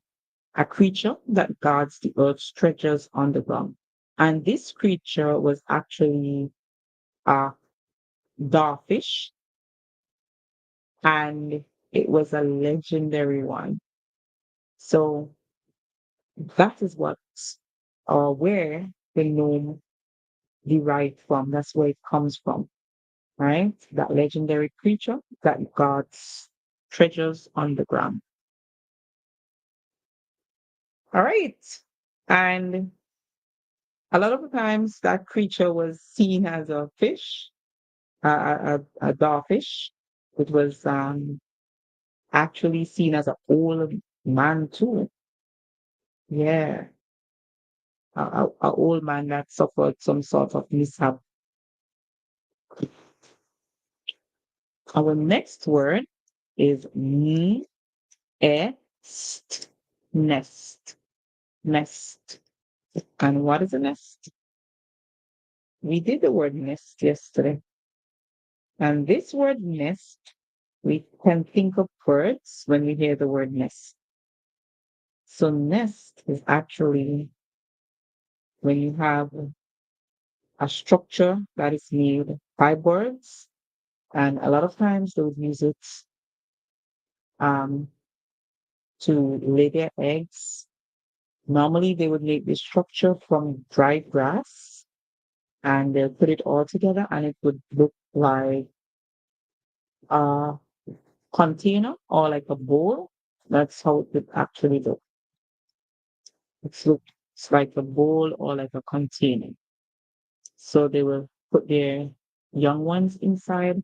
A creature that guards the earth's treasures on the ground. And this creature was actually a starfish, and it was a legendary one. So that is what, or where the gnome derived from. That's where it comes from, right? That legendary creature that guards treasures on the ground. All right. And a lot of the times that creature was seen as a fish, a starfish. It was actually seen as an old man too. Yeah, a old man that suffered some sort of mishap. Our next word is nest, nest, nest. And what is a nest? We did the word nest yesterday. And this word nest, we can think of birds when we hear the word nest. So nest is actually when you have a structure that is made by birds, and a lot of times they would use it um, to lay their eggs. Normally, they would make this structure from dry grass, and they'll put it all together, and it would look like a container or like a bowl. That's how it would actually look. It's like a bowl or like a container. So they will put their young ones inside,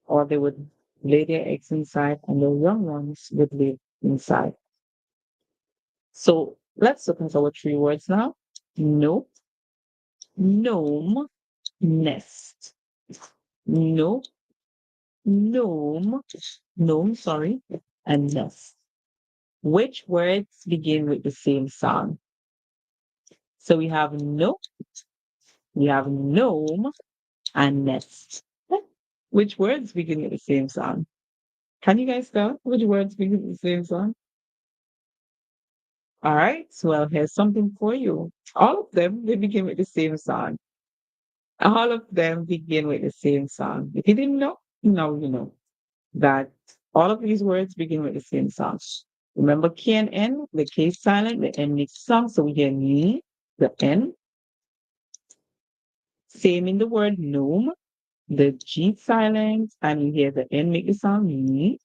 or they would lay their eggs inside, and the young ones would live inside. So let's look at our three words now. No, gnome, nest. No, gnome, gnome, sorry, and nest. Which words begin with the same sound? So we have no, we have gnome, and nest. Which words begin with the same sound? Can you guys tell which words begin with the same sound? All right, so well, here's something for you. All of them, they begin with the same sound. All of them begin with the same sound. If you didn't know, now you know. that all of these words begin with the same sound. Remember K and N, the K is silent, the N makes sound, so we hear ni, the N. Same in the word gnome, the G is silent, and we hear the N make the sound ni.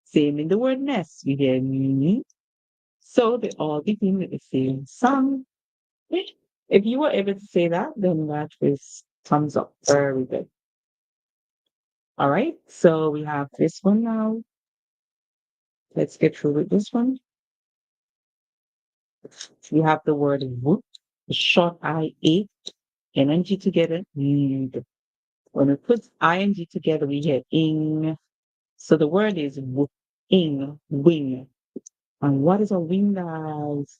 Same in the word nest, we hear ni. So they all begin with the same sound. If you were able to say that, then that is thumbs up. Very good. All right, so we have this one now. Let's get through with this one. We have the word wood, the short I-A, ing together. When we put ing together, we hear ing. So the word is wood, ing, wing. And what is a wing, guys?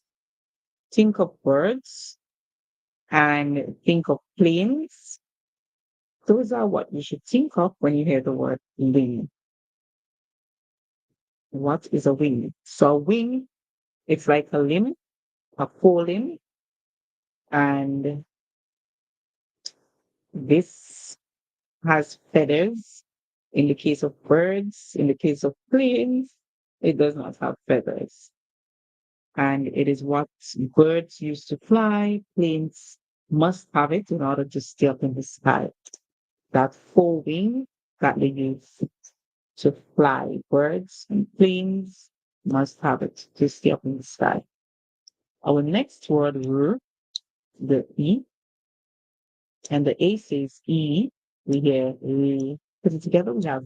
Think of birds and think of planes. Those are what you should think of when you hear the word wing. What is a wing? So a wing, it's like a limb, a forelimb, and this has feathers. In the case of birds, in the case of planes, it does not have feathers. And it is what birds use to fly. Planes must have it in order to stay up in the sky. That forewing that they use to fly. Birds and planes must have it to stay up in the sky. Our next word, the E, and the A says E. We hear put it together, we have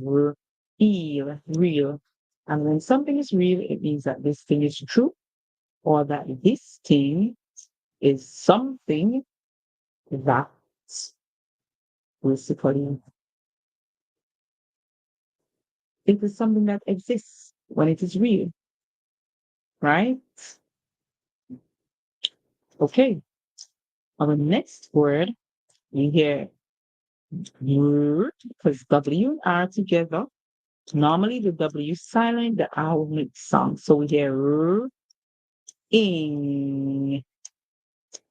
eel, real. And when something is real, it means that this thing is true or that this thing is something that basically it is something that exists when it is real, right? Okay. Our next word, we hear word, because W and R together. Normally the W is silent, the R will make sound. So we hear ing.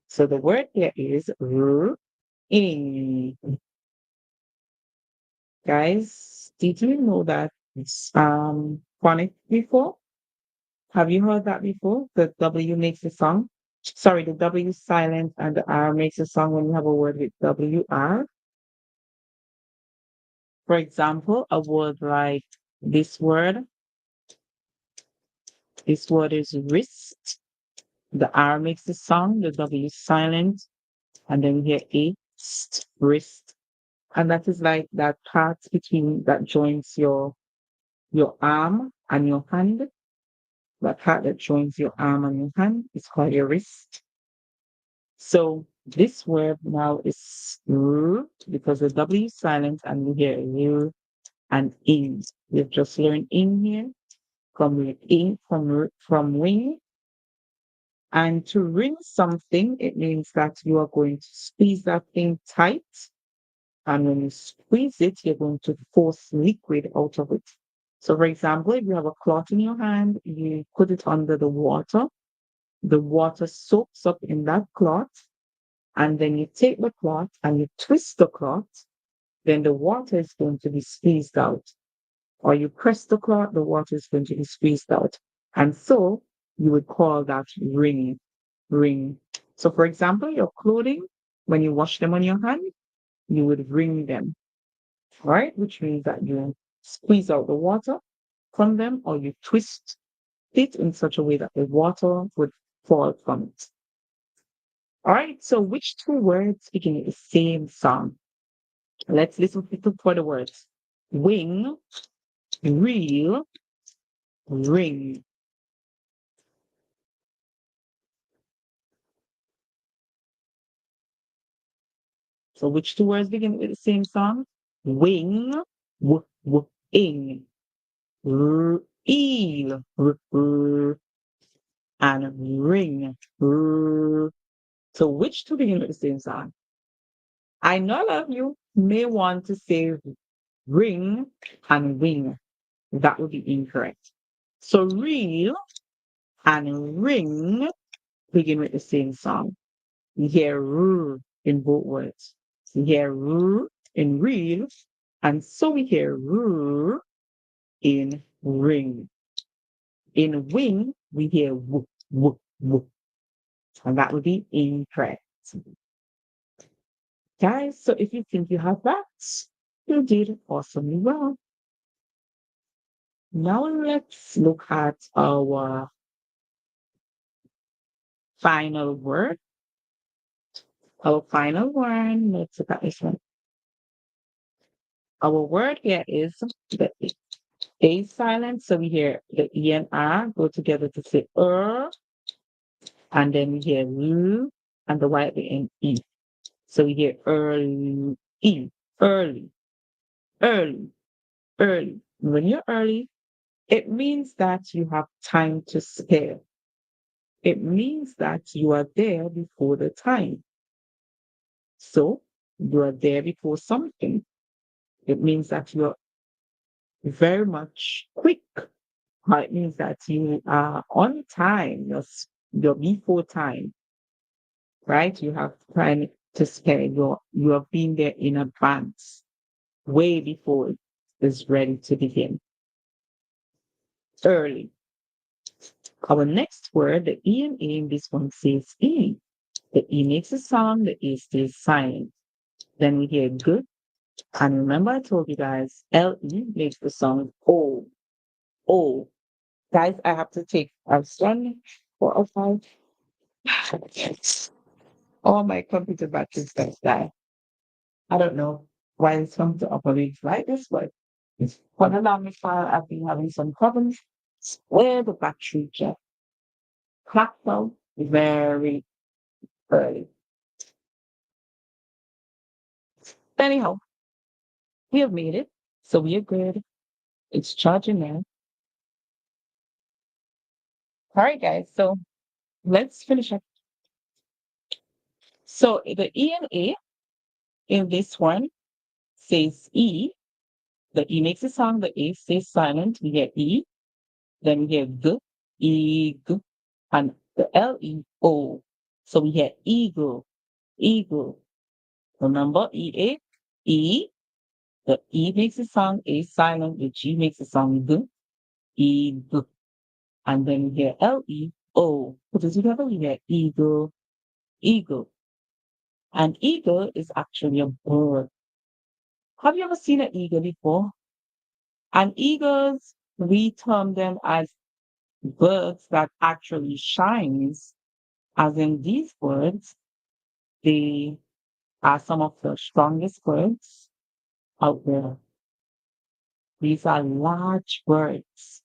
So the word here is ing. Guys, did you know that it's phonic before? Have you heard that before? The W makes a sound. Sorry, the W is silent and the R makes a sound when you have a word with WR. For example, a word like this word. This word is wrist. The R makes the sound, the W is silent, and then we hear a wrist. And that is like that part between that joins your arm and your hand. That part that joins your arm and your hand is called your wrist. So this word now is because the W is silent and we hear and in. We've just learned in here from wing. And to wring something, it means that you are going to squeeze that thing tight. And when you squeeze it, you're going to force liquid out of it. So, for example, if you have a cloth in your hand, you put it under the water soaks up in that cloth, and then you take the cloth and you twist the cloth, then the water is going to be squeezed out. Or you press the cloth, the water is going to be squeezed out. And so you would call that wring. So, for example, your clothing, when you wash them on your hand, you would wring them, right? Which means that you squeeze out the water from them or you twist it in such a way that the water would fall from it. All right, so which two words begin with the same sound? Let's listen for the words. Wing, reel, ring. So which two words begin with the same sound? Wing, ing, eel, and ring. So which two begin with the same sound? I know a lot of you may want to say ring and wing. That would be incorrect. So reel and ring begin with the same sound. You hear r in both words. You hear r in reel, and so we hear r in ring. In wing, we hear whoop, whoop, whoop. And that would be incorrect. Guys, so if you think you have that, you did awesomely well. Now let's look at our final word. Our final one, let's look at this one. Our word here is the A silent. So we hear the E and R go together to say and then we hear L and the Y at the end E. So we hear early, early, early, early. When you're early, it means that you have time to spare. It means that you are there before the time. So you are there before something. It means that you're very much quick. It means that you are on time. You're before time, right? You have time to spare. You have been there in advance, way before it is ready to begin. Early. Our next word, the E and A in this one says E. The E makes a sound, the A stays silent. Then we hear good. And remember I told you guys, LE makes the sound O. O. Guys, I have to take a one, 4 or 5. All my computer batteries just die. I don't know why it's come to operate like this, but for the longest while I've been having some problems where the battery just cracked out very early. Anyhow, we have made it. So we are good. It's charging now. All right, guys. So let's finish up. So the E and A in this one says E. The E makes a sound, the A stays silent. We get E. Then we get G, E, G, and the L, E, O. So we get eagle, eagle. Remember, E, A, E. The E makes a sound, A silent. The G makes a sound, G, E, G. And then we get L, E, O. Put it together, we get eagle, eagle. An eagle is actually a bird. Have you ever seen an eagle before? And eagles, we term them as birds that actually shines, as in these birds, they are some of the strongest birds out there. These are large birds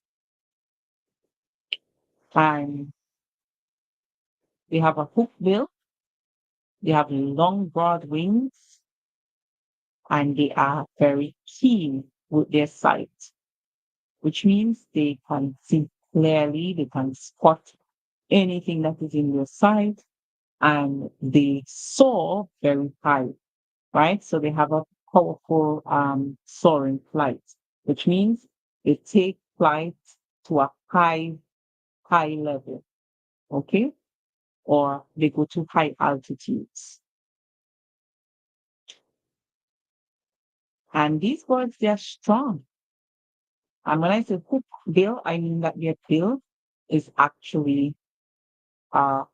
and they have a hook bill, they have long, broad wings, and they are very keen with their sight, which means they can see clearly, they can spot anything that is in your sight, and they soar very high, right? So they have a powerful soaring flight, which means they take flight to a high level, okay? Or they go to high altitudes. And these birds, they're strong. And when I say hook bill, I mean that their bill is actually uh,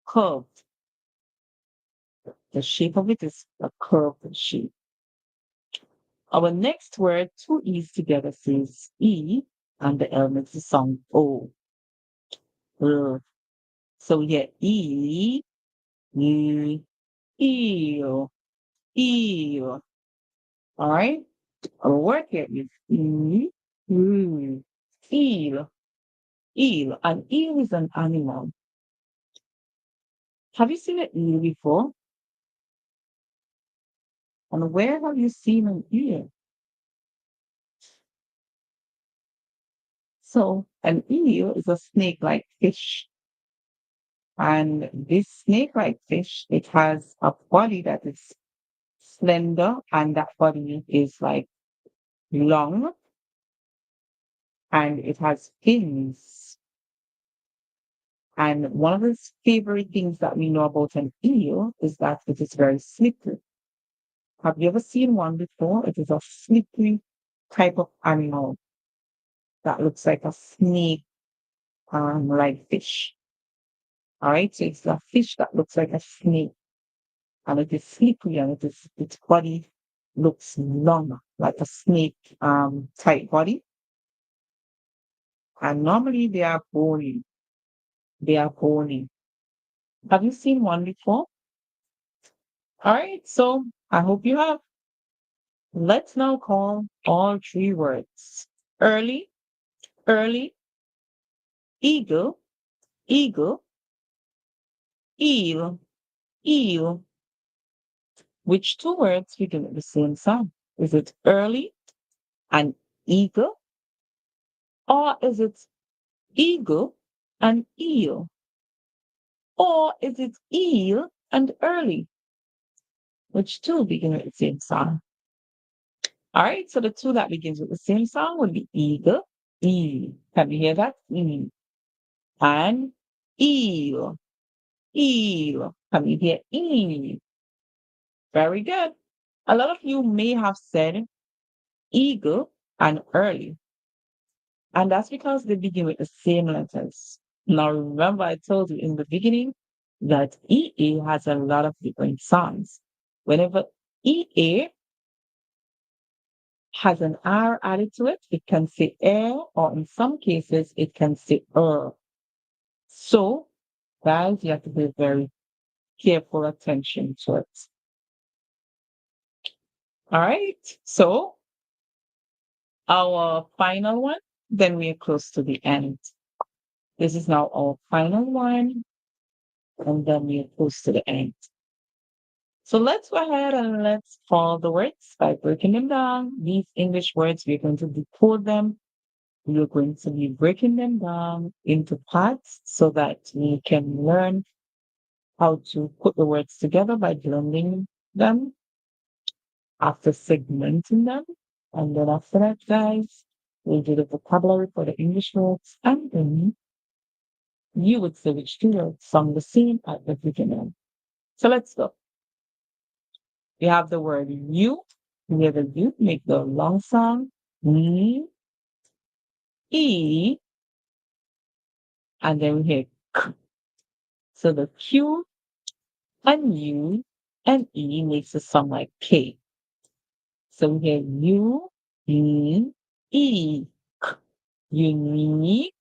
curved. The shape of it is a curved shape. Our next word, two E's together, says E, and the L makes the sound O. So we get E, E, eel, eel. All right? Our word here is eel, eel. An eel is an animal. Have you seen an eel before? And where have you seen an eel? So an eel is a snake-like fish. And this snake-like fish, it has a body that is slender, and that body is like long, and it has fins. And one of the favorite things that we know about an eel is that it is very slippery. Have you ever seen one before? It is a slippery type of animal that looks like a snake, like fish. All right, so it's a fish that looks like a snake, and it is slippery, and its body looks long, like a snake type body. And normally they are bony. They are bony. Have you seen one before? All right, so I hope you have. Let's now call all three words. Early, early, eagle, eagle, eel, eel. Which two words begin with the same sound? Is it early and eagle? Or is it eagle and eel? Or is it eel and early? Which two begin with the same sound? All right, so the two that begins with the same sound would be eagle, e. Can you hear that? E. And eel, eel. Can you hear e? Very good. A lot of you may have said eagle and early, and that's because they begin with the same letters. Now, remember, I told you in the beginning that EA has a lot of different sounds. Whenever EA has an R added to it, it can say air, or in some cases, it can say So, guys, you have to pay very careful attention to it. All right. So, our final one, then we are close to the end. This is now our final one, and then we are close to the end. So let's go ahead and let's follow the words by breaking them down. These English words, we're going to decode them. We're going to be breaking them down into parts so that we can learn how to put the words together by blending them after segmenting them. And then after that, guys, we'll do the vocabulary for the English words, and then you would say which two words sound the same at the beginning. So let's go. We have the word you. Near the U, make the long sound. E, E, and then we hear K. So the Q and U and E makes a sound like K. So we hear U, E, E, K. Unique.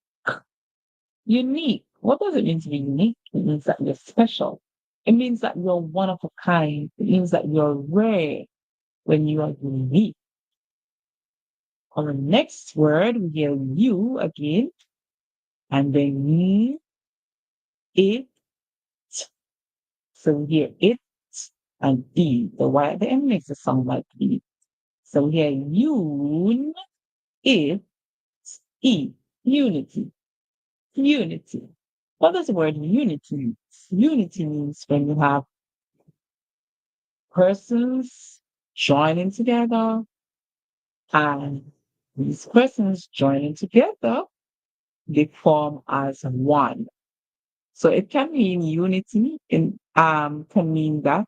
Unique. What does it mean to be unique? It means that you're special. It means that you're one of a kind. It means that you're rare when you are unique. On the next word, we hear you again, and then me, it. So we hear it and E. The Y at the end makes a sound like E. So we hear un, it, E. Unity. Unity. What does the word unity mean? Unity means when you have persons joining together, and these persons joining together, they form as one. So it can mean unity can mean that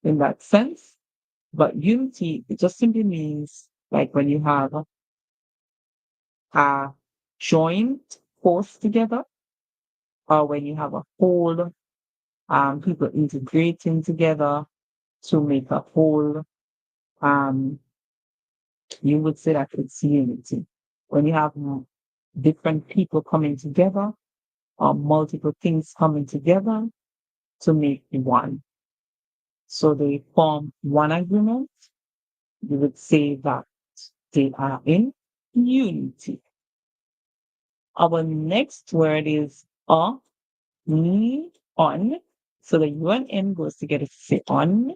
in that sense, but unity it just simply means like when you have a joint force together, or when you have a whole people integrating together to make a whole um you would say that it's unity. When you have different people coming together or multiple things coming together to make one. So they form one agreement. You would say that they are in unity. Our next word is on. So the U and N goes together to say on.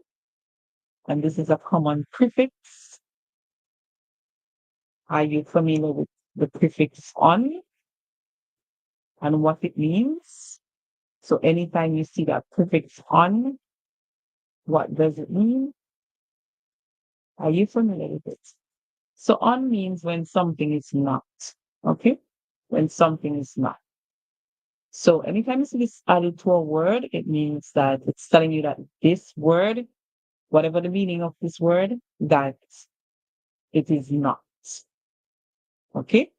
And this is a common prefix. Are you familiar with the prefix on and what it means? So anytime you see that prefix on, what does it mean? Are you familiar with it? So on means when something is not. Okay? When something is not. So anytime you see this added to a word, it means that it's telling you that this word, whatever the meaning of this word, that it is not. Okay?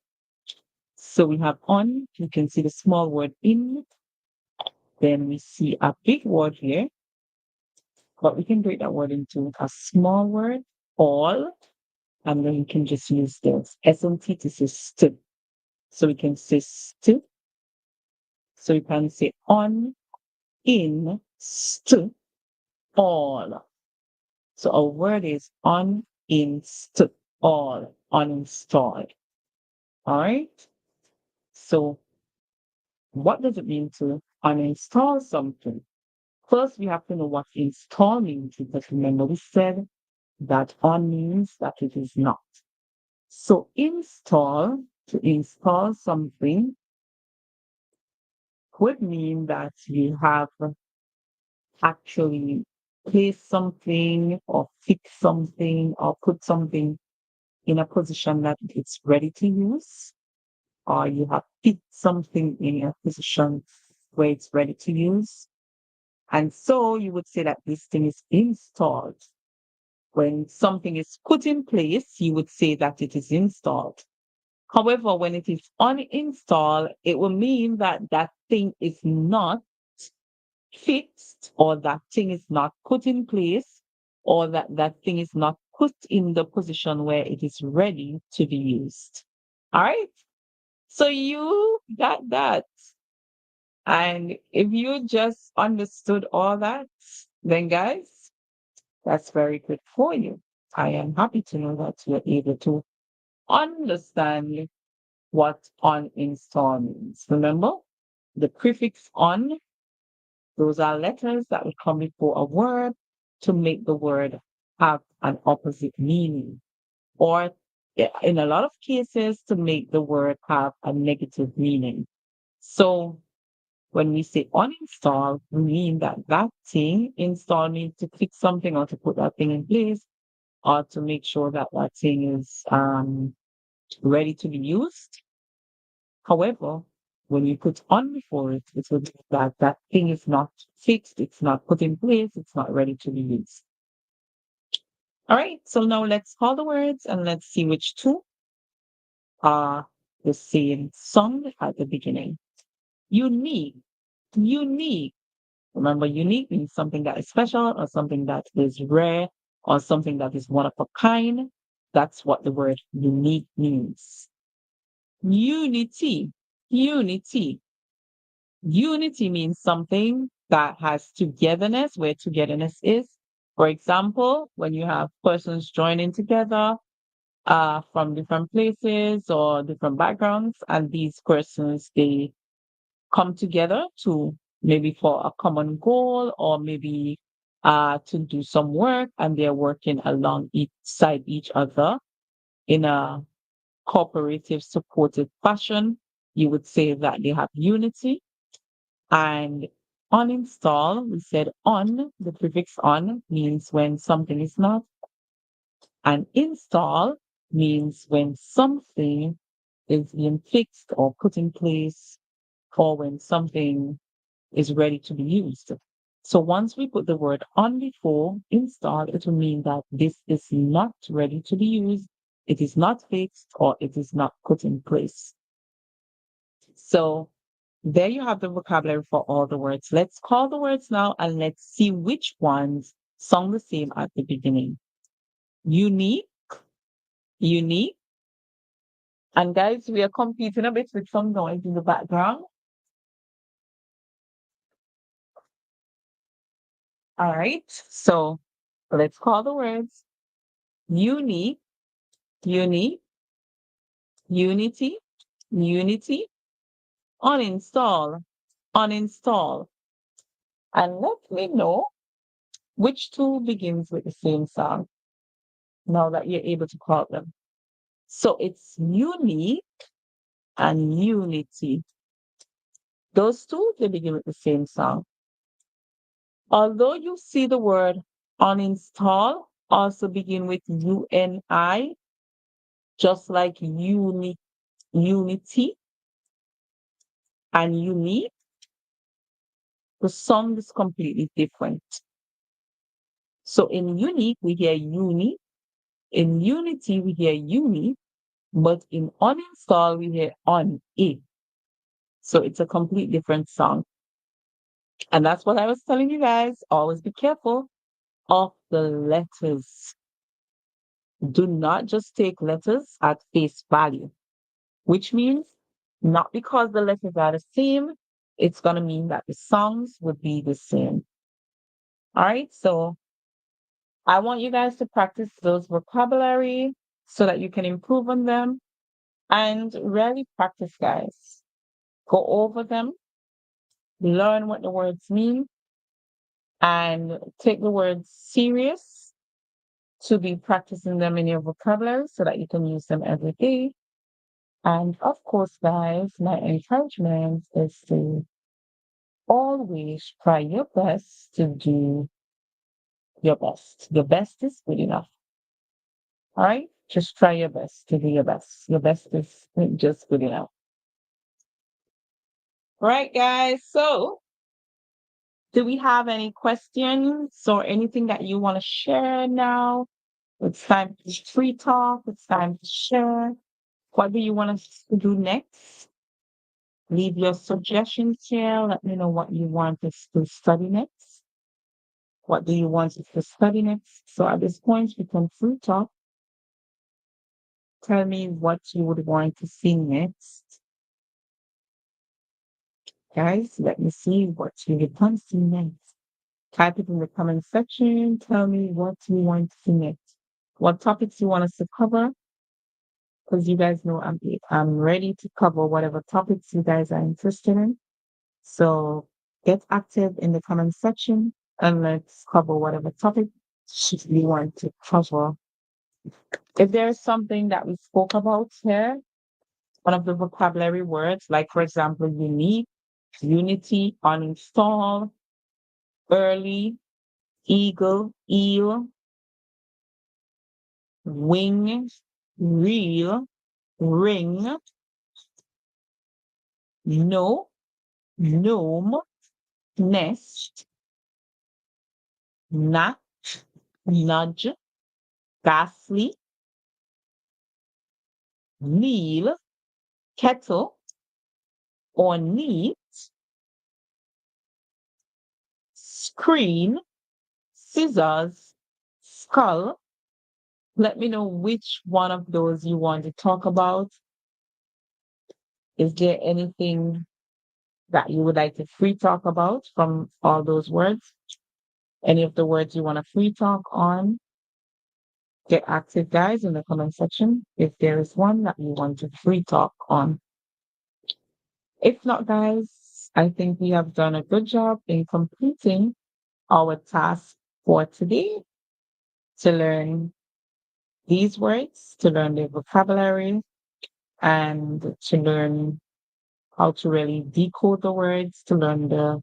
So we have on, you can see the small word in, then we see a big word here, but we can break that word into a small word, all, and then we can just use the SMT to say st. So we can say st. So we can say on, in, st, all. So our word is uninst, all, uninstalled. All right. So what does it mean to uninstall something? First, we have to know what install means, because remember we said that on means that it is not. So install, to install something, would mean that you have actually place something or fix something or put something in a position that it's ready to use, or you have fit something in a position where it's ready to use. And so you would say that this thing is installed. When something is put in place, you would say that it is installed. However, when it is uninstalled, it will mean that that thing is not fixed, or that thing is not put in place, or that that thing is not put in the position where it is ready to be used. All right. So you got that. And if you just understood all that, then guys, that's very good for you. I am happy to know that you're able to understand what uninstall means. Remember, the prefix on, those are letters that will come before a word to make the word have an opposite meaning, or in a lot of cases, to make the word have a negative meaning. So when we say uninstall, we mean that that thing, install means to fix something or to put that thing in place, or to make sure that that thing is ready to be used. However, when you put on before it, it will mean that that thing is not fixed, it's not put in place, it's not ready to be used. All right, so now let's call the words and let's see which two are the same song at the beginning. Unique, unique. Remember, unique means something that is special, or something that is rare, or something that is one of a kind. That's what the word unique means. Unity, unity. Unity means something that has togetherness, where togetherness is. For example, when you have persons joining together from different places or different backgrounds, and these persons, they come together to maybe for a common goal, or maybe to do some work, and they're working along each side each other in a cooperative, supportive fashion. You would say that they have unity. And uninstall, we said on, the prefix on means when something is not, and install means when something is being fixed or put in place, or when something is ready to be used. So once we put the word on before install, it will mean that this is not ready to be used, it is not fixed, or it is not put in place. So there you have the vocabulary for all the words. Let's call the words now and let's see which ones sound the same at the beginning. Unique, unique. And guys, we are competing a bit with some noise in the background. All right. So let's call the words. Unique, unique, unity, unity, uninstall, uninstall. And let me know which two begins with the same sound now that you're able to call them. So it's unique and unity. Those two, they begin with the same sound. Although you see the word uninstall also begin with UNI, just like unity and unique, the sound is completely different. So in unique, we hear uni. In unity, we hear uni. But in uninstall, we hear on it. So it's a complete different song. And that's what I was telling you guys. Always be careful of the letters. Do not just take letters at face value, which means not because the letters are the same, it's going to mean that the songs would be the same. All right. So I want you guys to practice those vocabulary so that you can improve on them and really practice, guys. Go over them, learn what the words mean, and take the words serious to be practicing them in your vocabulary so that you can use them every day. And of course, guys, my encouragement is to always try your best to do your best. Your best is good enough. All right? Just try your best to do your best. Your best is just good enough. Right, guys. So, do we have any questions or anything that you want to share now? It's time to free talk. It's time to share. What do you want us to do next? Leave your suggestions here. Let me know what you want us to study next. What do you want us to study next? So at this point, we can free talk. Tell me what you would want to see next. Guys, let me see what you would want to see next. Type it in the comment section. Tell me what you want to see next. What topics you want us to cover. Because you guys know I'm ready to cover whatever topics you guys are interested in. So get active in the comment section and let's cover whatever topic you want to cover. If there is something that we spoke about here, one of the vocabulary words, like for example, unique, unity, uninstall, early, eagle, eel, wing, reel, ring, no, gnome, nest, nut, nudge, ghastly, kneel, kettle, or neat, screen, scissors, skull. Let me know which one of those you want to talk about. Is there anything that you would like to free talk about from all those words? Any of the words you want to free talk on? Get active, guys, in the comment section if there is one that you want to free talk on. If not, guys, I think we have done a good job in completing our task for today to learn these words, to learn their vocabulary, and to learn how to really decode the words, to learn the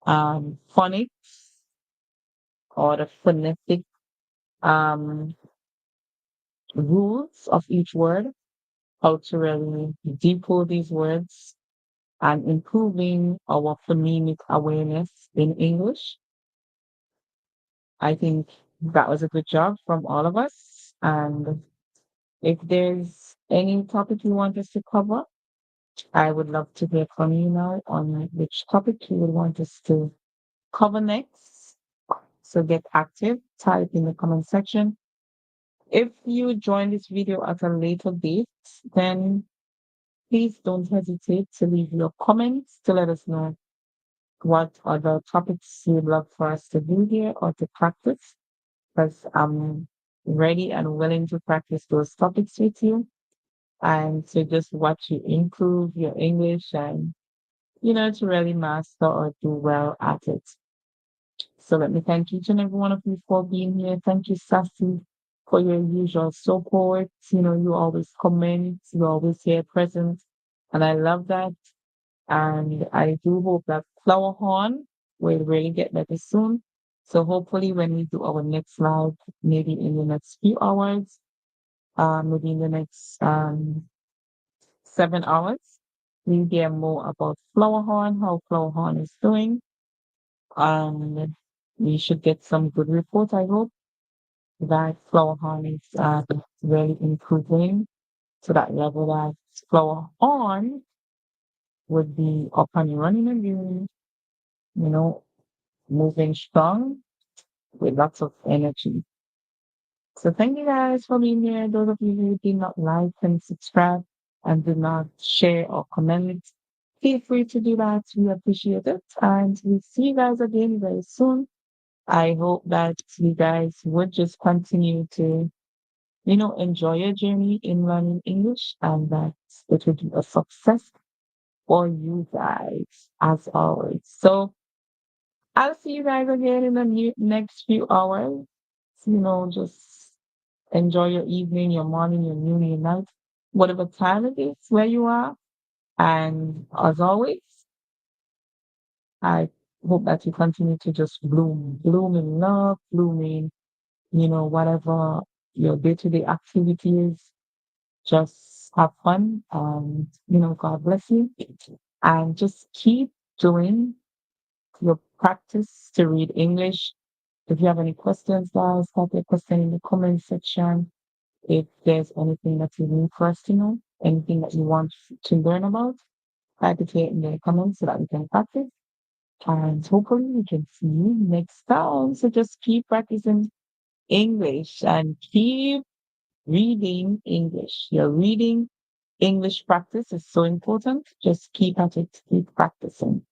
phonics or the phonetic um, rules of each word, how to really decode these words, and improving our phonemic awareness in English. I think that was a good job from all of us. And if there's any topic you want us to cover, I would love to hear from you now on which topic you would want us to cover next. So get active, type in the comment section. If you join this video at a later date, then please don't hesitate to leave your comments to let us know what other topics you'd love for us to do here or to practice, because I'm ready and willing to practice those topics with you and to just watch you improve your English and, to really master or do well at it. So let me thank each and every one of you for being here. Thank you, Sassy, for your usual support. You always comment, you always here present, and I love that. And I do hope that Flower Horn will really get better soon. So hopefully when we do our next live, maybe in the next few hours, maybe in the next 7 hours, we hear more about Flower Horn, how Flower Horn is doing. We should get some good report, I hope, that Flower Horn is really improving to that level that flower on would be up and running again, you know, moving strong with lots of energy. So thank you guys for being here. Those of you who did not like and subscribe and did not share or comment, feel free to do that. We appreciate it. And we'll see you guys again very soon. I hope that you guys would just continue to, enjoy your journey in learning English and that it will be a success for you guys as always. So I'll see you guys again in the next few hours. Just enjoy your evening, your morning, your noon, your night, whatever time it is where you are. And as always, I hope that you continue to just bloom in love, bloom in, whatever your day-to-day activities. Just have fun and, God bless you. And just keep doing your practice to read English. If you have any questions, guys, type your question in the comment section. If there's anything that you need for us to know, anything that you want to learn about, type it here in the comments so that we can practice. And hopefully we can see you next time. So just keep practicing English and keep reading English. Your reading English practice is so important. Just keep at it, keep practicing.